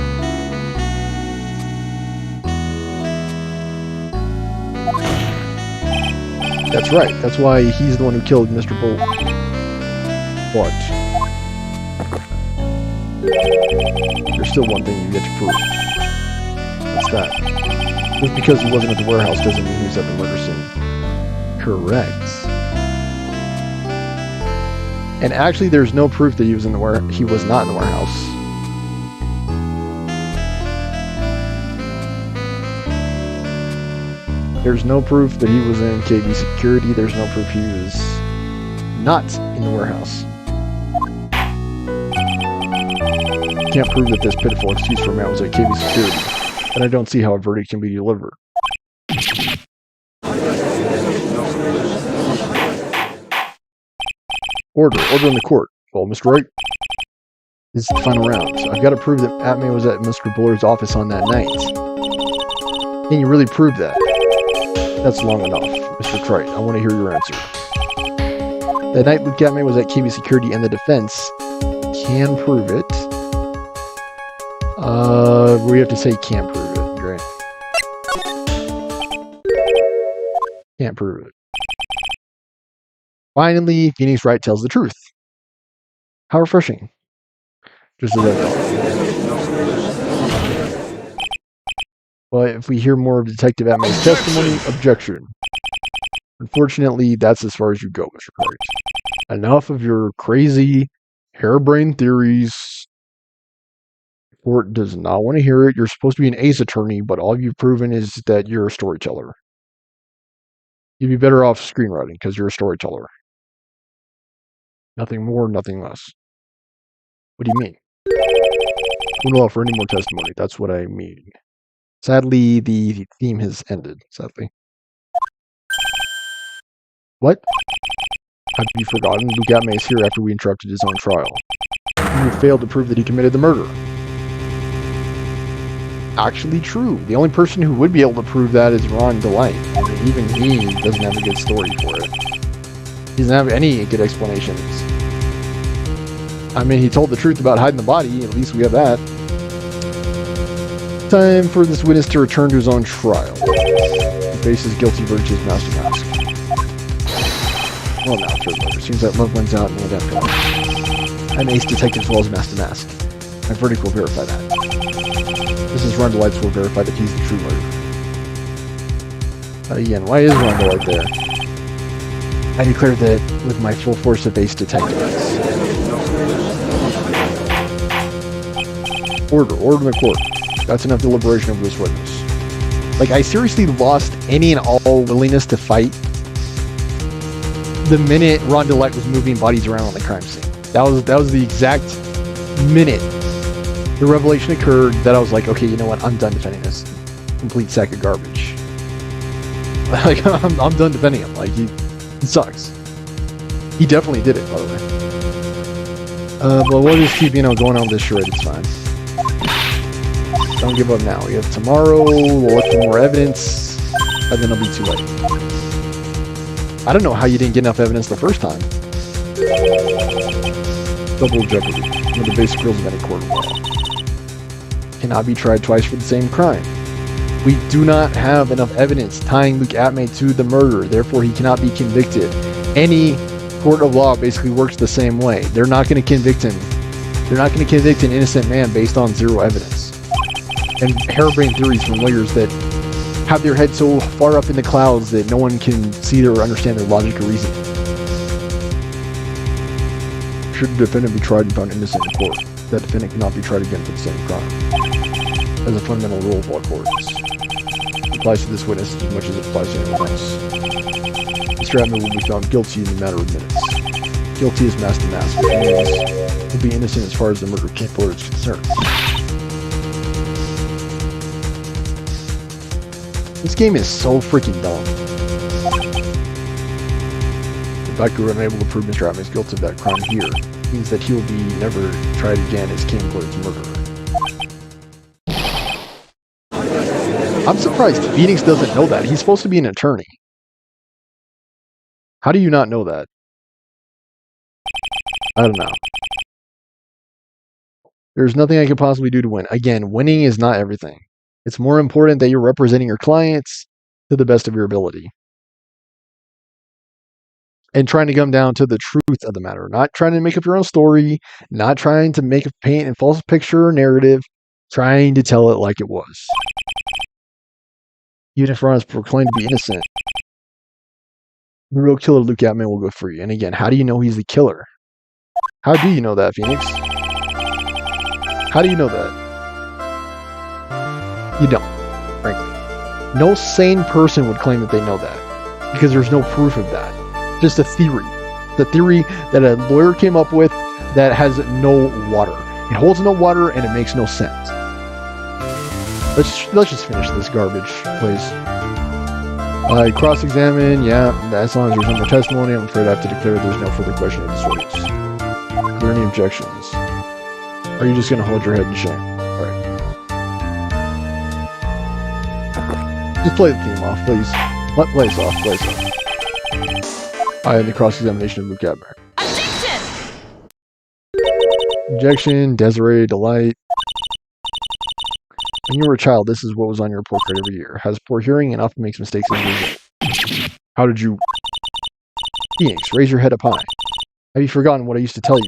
That's right. That's why he's the one who killed Mr. Bolt. But there's still one thing you get to prove. What's that? Just because he wasn't at the warehouse doesn't mean he was at the murder scene. Correct. And actually, there's no proof that he was he was not in the warehouse. There's no proof that he was in KB security. There's no proof he was not in the warehouse. Can't prove that this pitiful excuse for a man was at KB security, and I don't see how a verdict can be delivered. Order in the court. Well, Mr. Wright, this is the final round. I've got to prove that Atman was at Mr. Bullard's office on that night. Can you really prove that? That's long enough, Mr. Wright. I want to hear your answer. That night, Luke Atman was at KB security, and the defense can prove it. We have to say can't prove it. Great. Can't prove it. Finally, Phoenix Wright tells the truth. How refreshing. Just as I thought. But if we hear more of Detective Atman's testimony, objection. Unfortunately, that's as far as you go, Mr. Wright. Enough of your crazy, harebrained theories. The court does not want to hear it. You're supposed to be an ace attorney, but all you've proven is that you're a storyteller. You'd be better off screenwriting because you're a storyteller. Nothing more, nothing less. What do you mean? I won't offer any more testimony. That's what I mean. Sadly, the theme has ended. Sadly. What? Have you forgotten? Luke Atman is here after we interrupted his own trial. You failed to prove that he committed the murder. Actually true. The only person who would be able to prove that is Ron DeLite. I mean, even he doesn't have a good story for it. He doesn't have any good explanations. I mean, he told the truth about hiding the body. At least we have that. Time for this witness to return to his own trial. He faces guilty verdict as Master Mask. Well, now, third murder. Seems that love wins out in the end after all. I'm ace detective as well as Master Mask. My verdict will verify that. Mrs. Rondelite will verify that he's the true murderer. Again, why is Rondelite there? I declare that with my full force of ace detectives. Order in the court. That's enough deliberation of this witness. Like, I seriously lost any and all willingness to fight the minute Ron DeLite was moving bodies around on the crime scene. That was the exact minute the revelation occurred that I was like, okay, you know what? I'm done defending this complete sack of garbage. Like, I'm done defending him. Like, he sucks. He definitely did it, by the way. But we'll just keep, going on with this charade. It's fine. Don't give up now. We have tomorrow. We'll look for more evidence, and then it'll be too late. I don't know how you didn't get enough evidence the first time. Double jeopardy. One of the basic rules of any court of law. Cannot be tried twice for the same crime. We do not have enough evidence tying Luke Atman to the murder, therefore he cannot be convicted. Any court of law basically works the same way. They're not going to convict him. They're not going to convict an innocent man based on zero evidence. And harebrained theories from lawyers that have their head so far up in the clouds that no one can see or understand their logic or reasoning. Should the defendant be tried and found innocent in court, that defendant cannot be tried again for the same crime. As a fundamental rule of all courts. It applies to this witness as much as it applies to anyone else. Mr. Atman will be found guilty in a matter of minutes. Guilty as Master Mask, which means he'll be innocent as far as the murder of Kate Bullard is concerned. This game is so freaking dumb. The fact that we're unable to prove Mr. Atman's guilt of that crime here means that he will be never tried again as Kate Bullard's murderer. I'm surprised Phoenix doesn't know that. He's supposed to be an attorney. How do you not know that? I don't know. There's nothing I could possibly do to win. Again, winning is not everything. It's more important that you're representing your clients to the best of your ability. And trying to come down to the truth of the matter. Not trying to make up your own story. Not trying to paint a false picture or narrative. Trying to tell it like it was. Even if Ron is proclaimed to be innocent, the real killer, Luke Atman, will go free. And again, how do you know he's the killer? How do you know that, Phoenix? How do you know that? You don't, frankly. No sane person would claim that they know that, because there's no proof of that. Just a theory. The theory that a lawyer came up with that has no water. It holds no water and it makes no sense. Let's just finish this garbage, please. Cross-examine, yeah, as long as there's no more testimony, I'm afraid I have to declare there's no further question of this witness. Are there any objections? Or are you just going to hold your head in shame? Alright. Just play the theme off, please. Play us off, play us off. I had the cross-examination of Luke Abner. Objection! Objection, Desiree, Delight. When you were a child, this is what was on your report card every year. Has poor hearing and often makes mistakes in reading. How did you... Phoenix, raise your head up high. Have you forgotten what I used to tell you?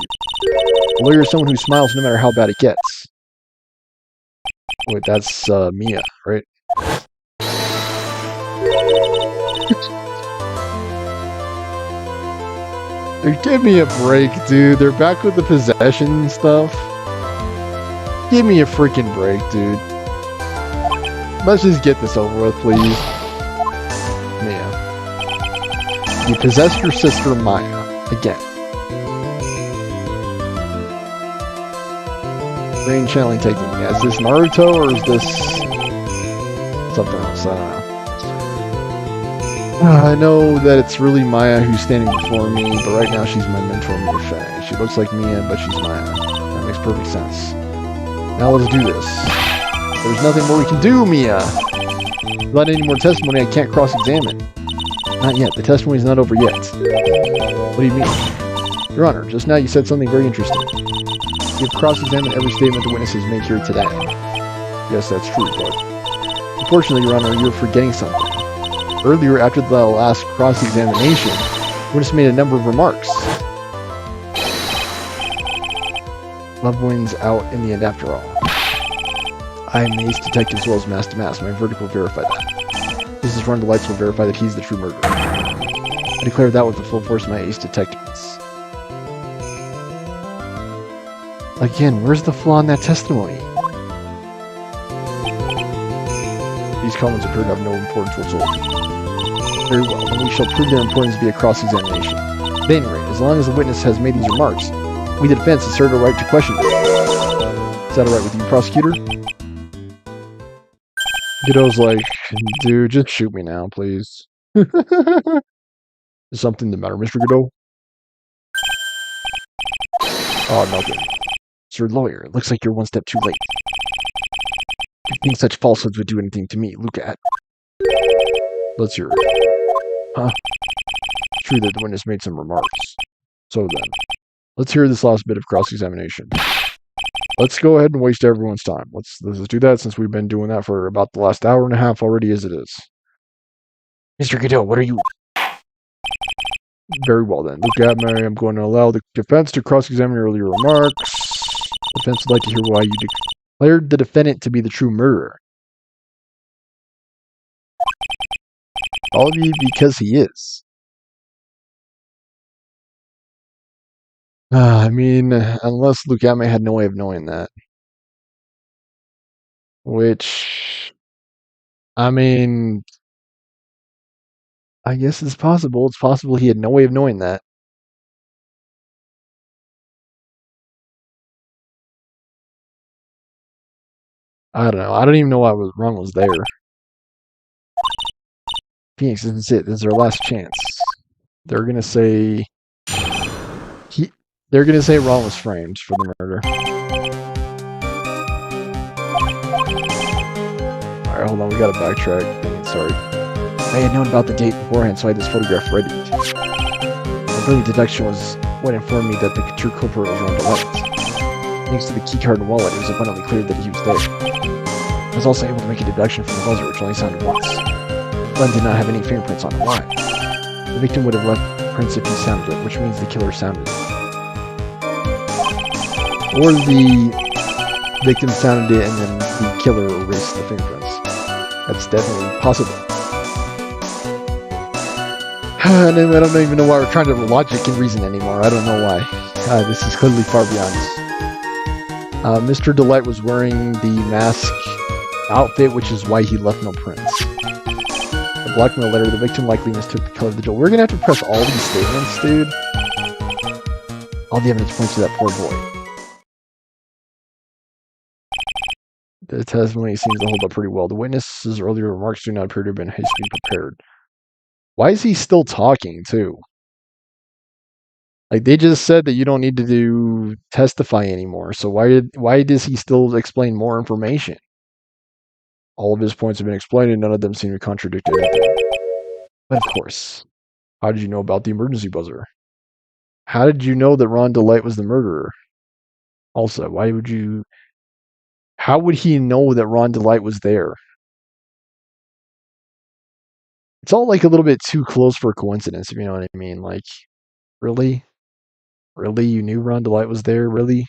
A lawyer is someone who smiles no matter how bad it gets. Wait, that's Mia, right? Give me a break, dude. They're back with the possession stuff. Give me a freaking break, dude. Let's just get this over with, please. Mia. You possessed your sister, Maya. Again. Brain channeling technique. Yeah, is this Naruto or is this something else? I don't know. I know that it's really Maya who's standing before me, but right now she's my mentor, Mia Fey. She looks like Mia, but she's Maya. That makes perfect sense. Now let's do this. There's nothing more we can do, Mia! Without any more testimony, I can't cross-examine. Not yet. The testimony's not over yet. What do you mean? Your Honor, just now you said something very interesting. You've cross-examined every statement the witnesses made here today. Yes, that's true, but... Unfortunately, Your Honor, you're forgetting something. Earlier, after the last cross-examination, the witness made a number of remarks. Love wins out in the end after all. I am the ace detective as well as mass to mass. My verdict will verify that. This is run the lights will verify that he's the true murderer. I declare that with the full force of my ace detectives. Again, where's the flaw in that testimony? These comments appear to have no importance whatsoever. Very well, then we shall prove their importance via cross-examination. At any rate, as long as the witness has made these remarks, we the defense assert a right to question them. Is that alright with you, prosecutor? Godot's like, dude, just shoot me now, please. Is something the matter, Mr. Godot? Oh, nothing. Sir Lawyer, it looks like you're one step too late. You think such falsehoods would do anything to me, look at. Let's hear it. Huh? It's true that the witness made some remarks. So then, let's hear this last bit of cross-examination. Let's go ahead and waste everyone's time. Let's do that since we've been doing that for about the last hour and a half already as it is. Mr. Godot, what are you... Very well then. Luke Abner, I'm going to allow the defense to cross-examine your earlier remarks. The defense would like to hear why you declared the defendant to be the true murderer. Probably because he is. I mean, unless Luke Abner had no way of knowing that. Which, I mean, I guess it's possible. It's possible he had no way of knowing that. I don't know. I don't even know why wrong was there. Phoenix, this is it. This is our last chance. They're gonna say they're gonna say Ron was framed for the murder. Alright, hold on, we gotta backtrack. Sorry. I had known about the date beforehand, so I had this photograph ready. My brilliant deduction was what informed me that the true culprit was Ron Delight. Thanks to the keycard and wallet, it was abundantly clear that he was there. I was also able to make a deduction from the buzzer, which only sounded once. Glenn did not have any fingerprints on it. Why? The victim would have left prints if he sounded it, which means the killer sounded it. Or the victim sounded it and then the killer erased the fingerprints. That's definitely possible. And I don't even know why we're trying to logic and reason anymore. I don't know why. This is clearly far beyond this. Mr. Delight was wearing the mask outfit, which is why he left no prints. The blackmail letter, the victim likely mistook the color of the jewel. We're gonna have to press all these statements, dude. All the evidence points to that poor boy. The testimony seems to hold up pretty well. The witness's earlier remarks do not appear to have been hastily prepared. Why is he still talking, too? Like, they just said that you don't need to testify anymore, so why does he still explain more information? All of his points have been explained, and none of them seem to contradict anything. But of course, how did you know about the emergency buzzer? How did you know that Ron DeLight was the murderer? Also, how would he know that Ron DeLight was there? It's all like a little bit too close for a coincidence, if you know what I mean. Like, really? Really? You knew Ron DeLight was there? Really?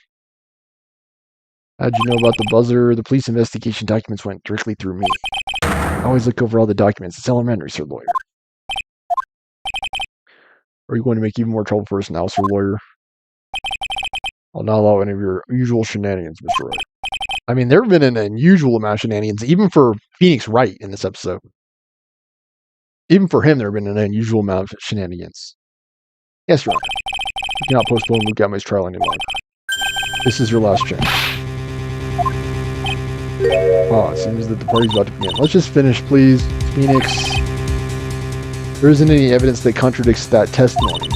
How'd you know about the buzzer? The police investigation documents went directly through me. I always look over all the documents. It's elementary, sir lawyer. Are you going to make even more trouble for us now, sir lawyer? I'll not allow any of your usual shenanigans, Mr. Wright. I mean, there have been an unusual amount of shenanigans, even for Phoenix Wright in this episode. Even for him, there have been an unusual amount of shenanigans. Yes, Your Honor. You cannot postpone Luke Atmay's trial any longer. This is your last chance. Oh, it seems that the party's about to begin. Let's just finish, please. Phoenix. There isn't any evidence that contradicts that testimony.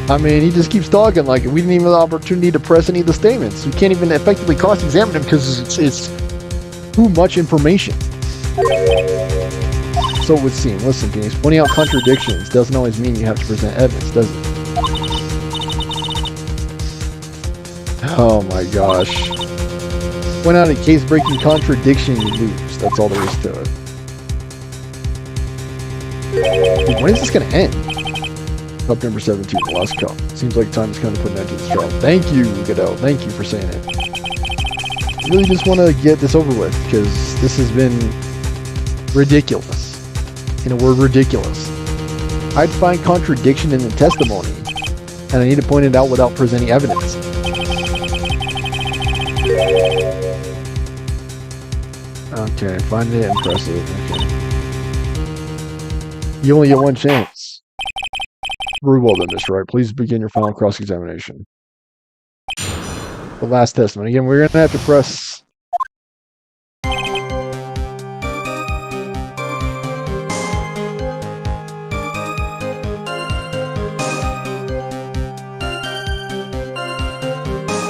I mean, he just keeps talking like we didn't even have the opportunity to press any of the statements. We can't even effectively cross-examine him because it's too much information. So it would seem. Listen, Phoenix, pointing out contradictions doesn't always mean you have to present evidence, does it? Oh my gosh. Point out a case-breaking contradiction, you lose. That's all there is to it. Dude, when is this going to end? Cup number 17, the last cup. Seems like time has come to put an end to this trial. Thank you, Godot. Thank you for saying it. I really just want to get this over with, because this has been ridiculous. In a word, ridiculous. I'd find contradiction in the testimony, and I need to point it out without presenting evidence. Okay, find it impressive. Okay. You only get one chance. Very well then, Mr. Wright. Please begin your final cross-examination. The last testimony. Again, we're going to have to press...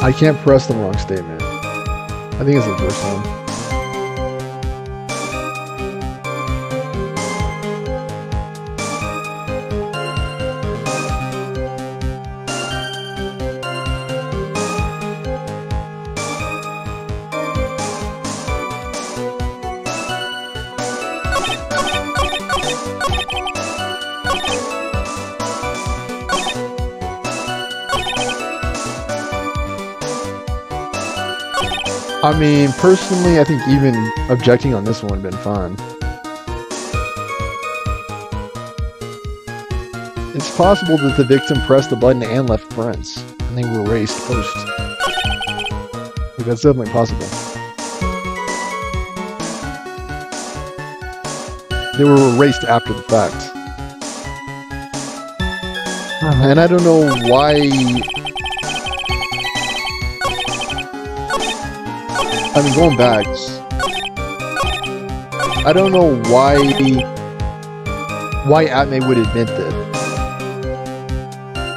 I can't press the wrong statement. I think it's the first one. I mean, personally, I think even objecting on this one would have been fine. It's possible that the victim pressed the button and left prints, and they were erased post. Like, that's definitely possible. They were erased after the fact. And I don't know why... I mean, going back, I don't know why Atmay would admit that.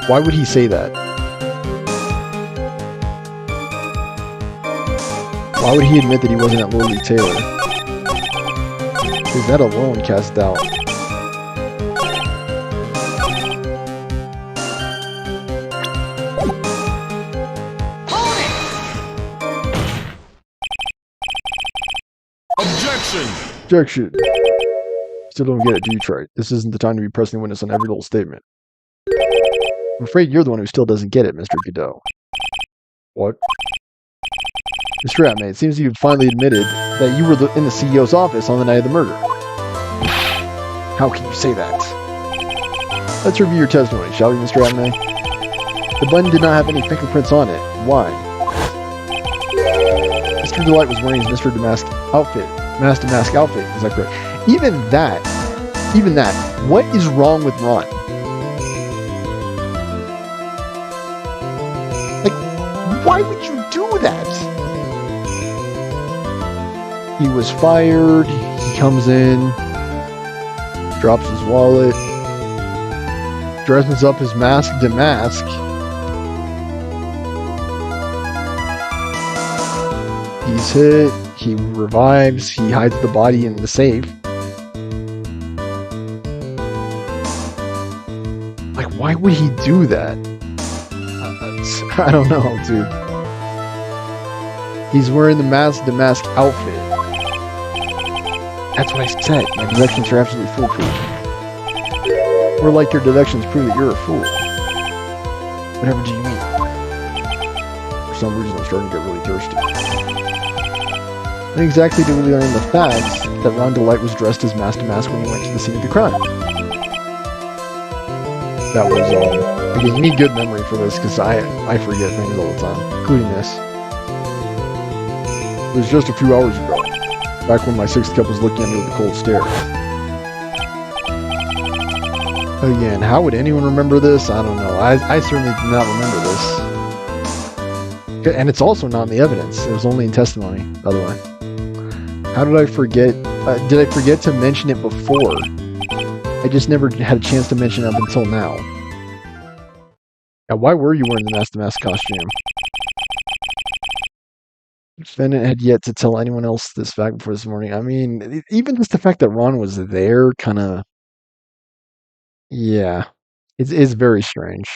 Why would he say that? Why would he admit that he wasn't at Lily Taylor? Because that alone casts doubt. Objection! Still don't get it, do you, Trey? This isn't the time to be pressing the witness on every little statement. I'm afraid you're the one who still doesn't get it, Mr. Godot. What? Mr. Atmay, it seems you've finally admitted that you were in the CEO's office on the night of the murder. How can you say that? Let's review your testimony, shall we, Mr. Atme? The button did not have any fingerprints on it. Why? Mr. Delight was wearing his Mr. Damask outfit. Master Mask outfit, is that correct? Even that, what is wrong with Ron? Like, why would you do that? He was fired, he comes in, drops his wallet, dresses up his masked Damask. He's hit, he revives, he hides the body in the safe. Like, why would he do that? I don't know, dude. He's wearing the Damask outfit. That's what I said. My deductions are absolutely foolproof. Or like your deductions prove that you're a fool. Whatever do you mean? For some reason, I'm starting to get really thirsty. When exactly did we learn the facts that Ron Delight was dressed as Master Mask when he went to the scene of the crime? That was all. Again, you need good memory for this because I forget things all the time, including this. It was just a few hours ago, back when my sixth cup was looking at me with a cold stare. Again, how would anyone remember this? I don't know. I certainly do not remember this. And it's also not in the evidence. It was only in testimony, by the way. How did I forget? Did I forget to mention it before? I just never had a chance to mention it up until now. Now, why were you wearing the Master Mask costume? The defendant had yet to tell anyone else this fact before this morning. I mean, even just the fact that Ron was there kind of... Yeah. It's very strange.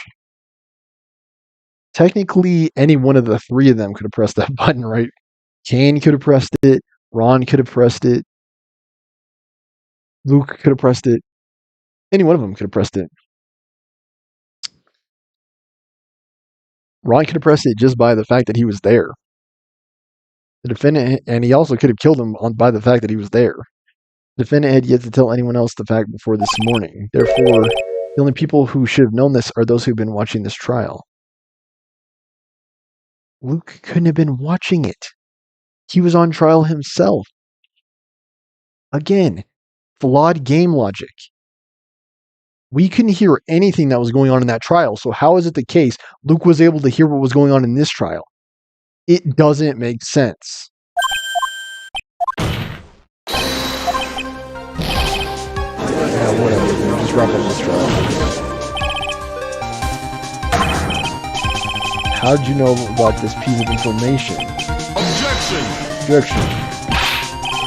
Technically, any one of the three of them could have pressed that button, right? Kane could have pressed it. Ron could have pressed it. Luke could have pressed it. Any one of them could have pressed it. Ron could have pressed it just by the fact that he was there. The defendant, and he also could have killed him by the fact that he was there. The defendant had yet to tell anyone else the fact before this morning. Therefore, the only people who should have known this are those who've been watching this trial. Luke couldn't have been watching it. He was on trial himself. Again, flawed game logic. We couldn't hear anything that was going on in that trial, so how is it the case Luke was able to hear what was going on in this trial? It doesn't make sense. Yeah, whatever. We'll just wrap up this trial. How did you know about this piece of information? Objection.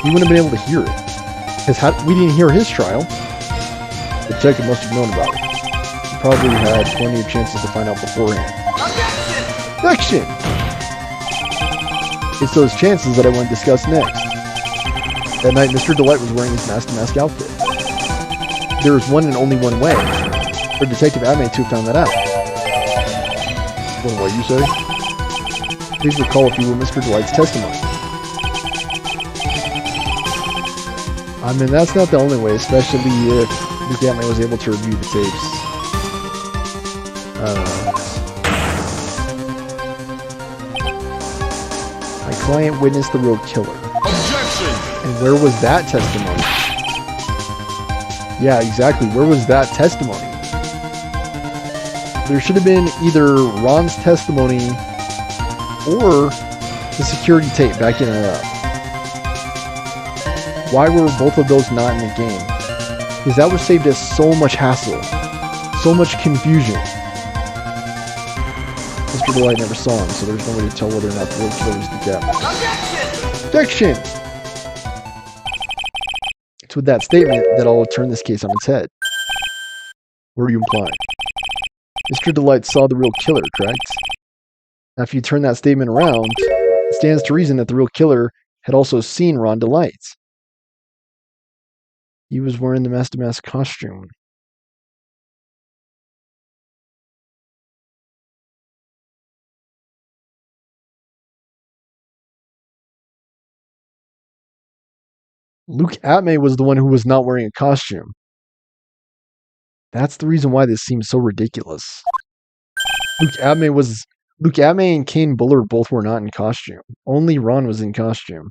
You wouldn't have been able to hear it. Because we didn't hear his trial. The detective must have known about it. He probably had plenty of chances to find out beforehand. Objection! It's those chances that I want to discuss next. That night, Mr. Delight was wearing his Master Mask outfit. There is one and only one way for Detective Atme to have found that out. What you say? Please recall if you were Mr. Delight's testimony. I mean, that's not the only way, especially if Mr. Atme was able to review the tapes. My client witnessed the real killer. Objection! And where was that testimony? Yeah, exactly. Where was that testimony? There should have been either Ron's testimony or the security tape backing it up. Why were both of those not in the game? Because that would save us so much hassle, so much confusion. Mr. Delight never saw him, so there's no way to tell whether or not the real killer was the gap. Objection! It's with that statement that I'll turn this case on its head. What are you implying? Mr. Delight saw the real killer, correct? Now, if you turn that statement around, it stands to reason that the real killer had also seen Ron Delight. He was wearing the Master Mask costume. Luke Atme was the one who was not wearing a costume. That's the reason why this seems so ridiculous. Luke Abney and Kane Bullard both were not in costume. Only Ron was in costume.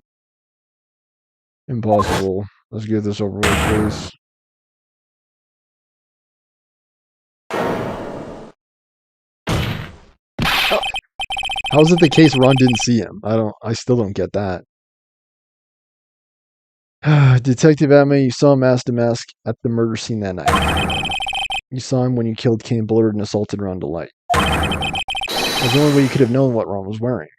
Impossible. Let's get this over with, please. How is it the case Ron didn't see him? I still don't get that. Detective Abney, you saw Mask to Mask at the murder scene that night. You saw him when you killed Kane Bullard and assaulted Ron Delight. That's the only way you could have known what Ron was wearing.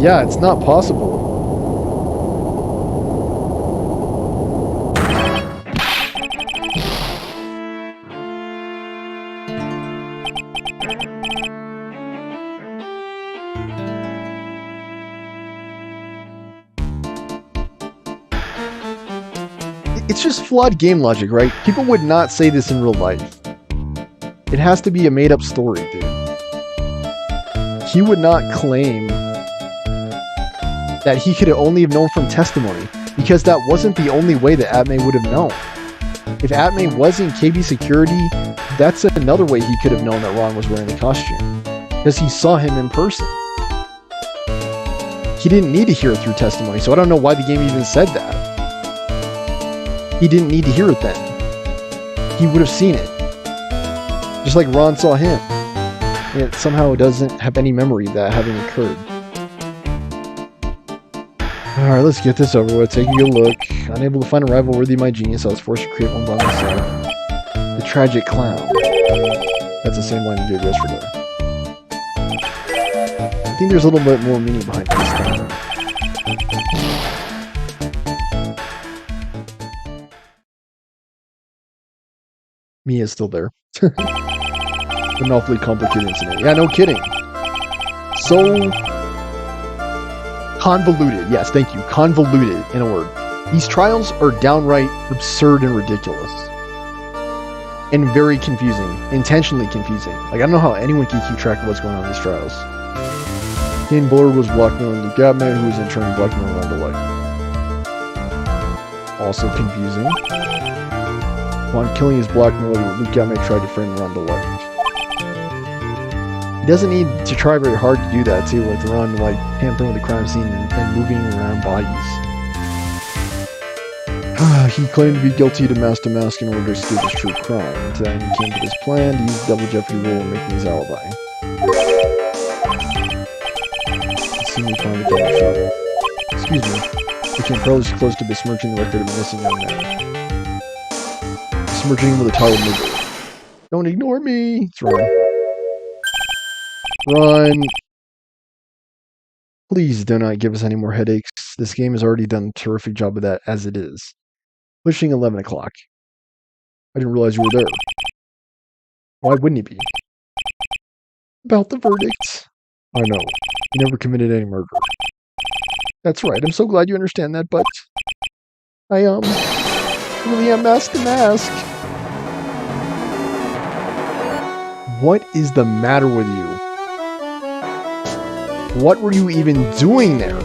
Yeah, it's not possible. It's just flawed game logic, right? People would not say this in real life. It has to be a made-up story, dude. He would not claim that he could only have known from testimony, because that wasn't the only way that Abney would have known. If Abney was in KB security, that's another way he could have known that Ron was wearing the costume, because he saw him in person. He didn't need to hear it through testimony, so I don't know why the game even said that. He didn't need to hear it then. He would have seen it. Just like Ron saw him. Yet somehow doesn't have any memory of that having occurred. Alright, let's get this over with. Taking a look. Unable to find a rival worthy of my genius, I was forced to create one by myself. The tragic clown. That's the same line you gave yesterday. I think there's a little bit more meaning behind this time. Mia's still there. An awfully complicated incident. Yeah, no kidding. So convoluted. Yes, thank you. Convoluted, in a word. These trials are downright absurd and ridiculous. And very confusing. Intentionally confusing. Like, I don't know how anyone can keep track of what's going on in these trials. Kane Bullard was blackmailing Luke Abney, who was in turn blackmailing Ron Delight. Also confusing. Upon killing his blackmailer, Luke Abney tried to friend Ron Delight. He doesn't need to try very hard to do that, too, with Ron like tampering with the crime scene and moving around bodies. He claimed to be guilty to mask in order to escape his true crime. Then he came to this plan to use the double jeopardy rule and make his alibi. See me find the double shot. Excuse me. Became perilously close to besmirching the record of a missing young man. Besmirching him with a title murder. Don't ignore me! It's Ron. Run. Please do not give us any more headaches. This game has already done a terrific job of that as it is. Pushing 11 o'clock. I didn't realize you were there. Why wouldn't he be? About the verdict. I know. You never committed any murder. That's right. I'm so glad you understand that, but I really am mask to mask. What is the matter with you? What were you even doing there?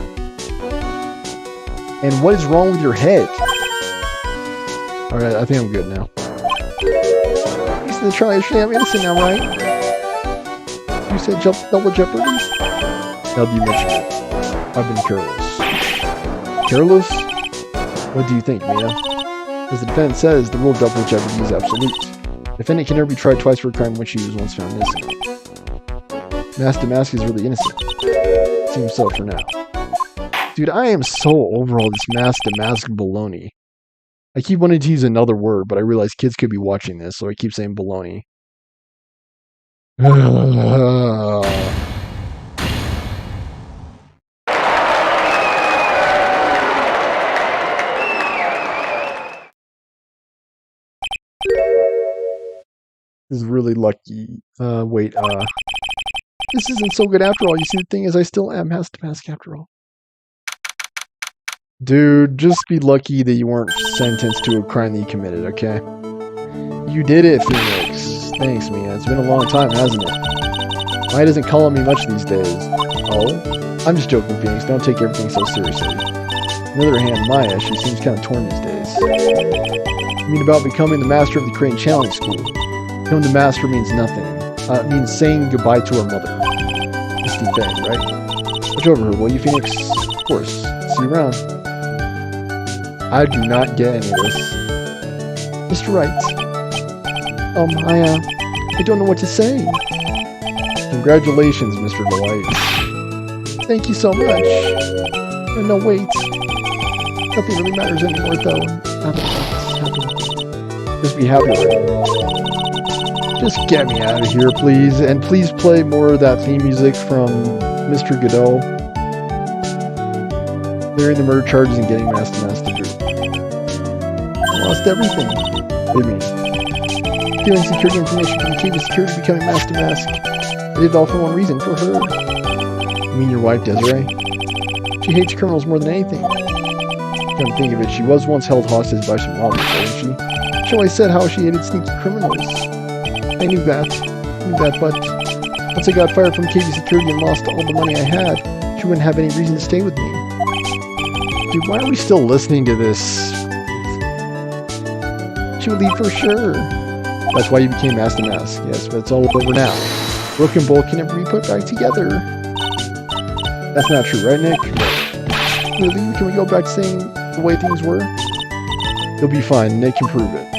And what is wrong with your head? Alright, I think I'm good now. He's gonna try to say I'm innocent now, right? You said double jeopardy? Now that you mention it, I've been careless. Careless? What do you think, Mia? As the defendant says, the rule of double jeopardy is absolute. The defendant can never be tried twice for a crime which he was once found innocent. Mask to Mask is really innocent. Seems so for now. Dude, I am so over all this Mask to Mask baloney. I keep wanting to use another word, but I realize kids could be watching this, so I keep saying baloney. This is really lucky. This isn't so good after all. You see, the thing is, I still am Mask to Mask after all. Dude, just be lucky that you weren't sentenced to a crime that you committed, okay? You did it, Phoenix. Thanks, Mia. It's been a long time, hasn't it? Maya doesn't call on me much these days. Oh? I'm just joking, Phoenix. Don't take everything so seriously. On the other hand, Maya, she seems kind of torn these days. You mean about becoming the master of the Crane Channeling School? Becoming the master means nothing. It means saying goodbye to our mother. Misty Fang, right? Watch over her, will you, Phoenix? Of course. See you around. I do not get any of this. Mr. Wright. I don't know what to say. Congratulations, Mr. Delight. Thank you so much. No, wait. Nothing really matters anymore, though. Just be happy already. Just get me out of here, please. And please play more of that theme music from Mr. Godot. Clearing the murder charges and getting mask to mask degree. I lost everything. What do you mean? Stealing security information from TV security, becoming mask to mask. I did it all for one reason, for her. You mean your wife, Desiree? She hates criminals more than anything. Come to think of it, she was once held hostage by some robbers, wasn't she? She always said how she hated sneaky criminals. I knew that, but once I got fired from KV Security and lost all the money I had, she wouldn't have any reason to stay with me. Dude, why are we still listening to this? She would leave for sure. That's why you became mask to mask. Yes, but it's all over now. Broken Bowl can never be put back together. That's not true, right, Nick? Really? Can we go back to saying the way things were? You'll be fine. Nick can prove it. I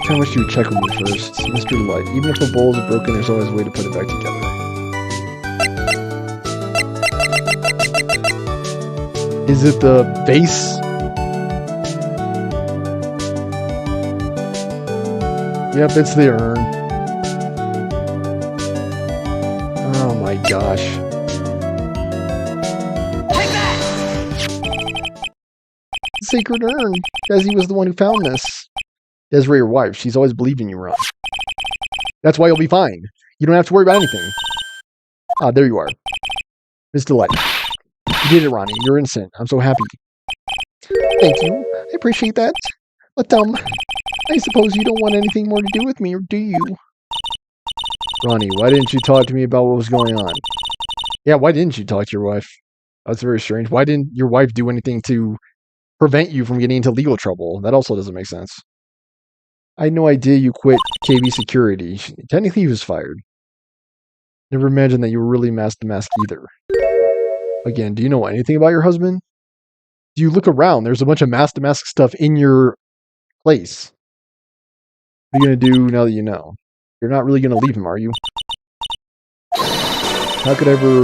kinda wish you would check with me first. Mr. Light, even if the bowl is broken, there's always a way to put it back together. Is it the vase? Yep, it's the urn. Oh my gosh. Take that! Sacred urn. Desi was the one who found this. Desiree, your wife, she's always believed in you, Ron. That's why you'll be fine. You don't have to worry about anything. Ah, there you are. Miss Delight. You did it, Ronnie. You're innocent. I'm so happy. Thank you. I appreciate that. But, I suppose you don't want anything more to do with me, or do you? Ronnie, why didn't you talk to me about what was going on? Yeah, why didn't you talk to your wife? That's very strange. Why didn't your wife do anything to prevent you from getting into legal trouble? That also doesn't make sense. I had no idea you quit KB Security. Technically, he was fired. Never imagined that you were really mask to mask either. Again, do you know anything about your husband? Do you look around? There's a bunch of mask to mask stuff in your place. What are you going to do now that you know? You're not really going to leave him, are you? How could I ever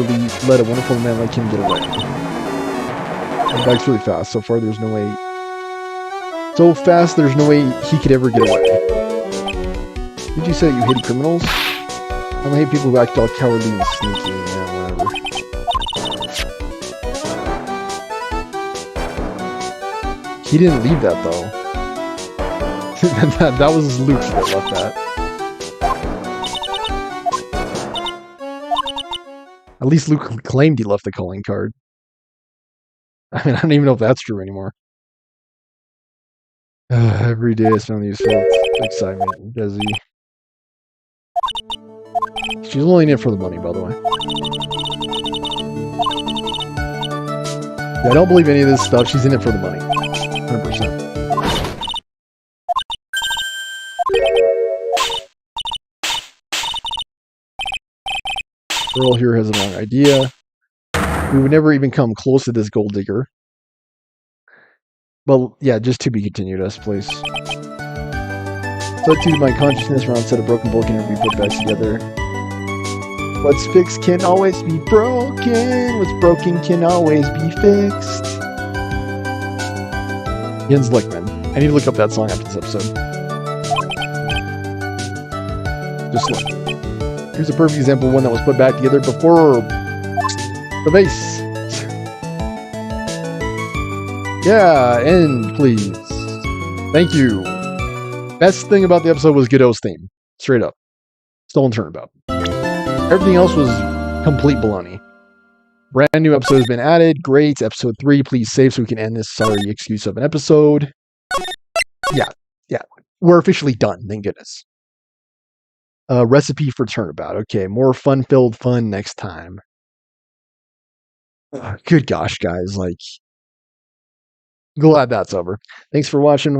let a wonderful man like him get away? My bag's really fast. So far, there's no way... So fast, there's no way he could ever get away. Did you say you hated criminals? I don't hate people who act all cowardly and sneaky. Yeah, whatever. He didn't leave that, though. that was Luke that left that. At least Luke claimed he left the calling card. I mean, I don't even know if that's true anymore. Every day I spend these excitement, Desi. She's only in it for the money, by the way. Yeah, I don't believe any of this stuff. She's in it for the money. 100%. Earl here has a wrong idea. We would never even come close to this gold digger. Well, yeah, just to be continued, us, please. So to my consciousness, round set of broken bowl can never be put back together. What's fixed can always be broken. What's broken can always be fixed. Jens Lichtman. I need to look up that song after this episode. Just look. Here's a perfect example of one that was put back together before the base. Yeah, end, please. Thank you. Best thing about the episode was Godot's theme. Straight up. Stolen Turnabout. Everything else was complete baloney. Brand new episode has been added. Great. Episode 3. Please save so we can end this sorry excuse of an episode. Yeah. We're officially done. Thank goodness. Recipe for Turnabout. Okay, more fun-filled fun next time. Good gosh, guys. Like, glad that's over. Thanks for watching.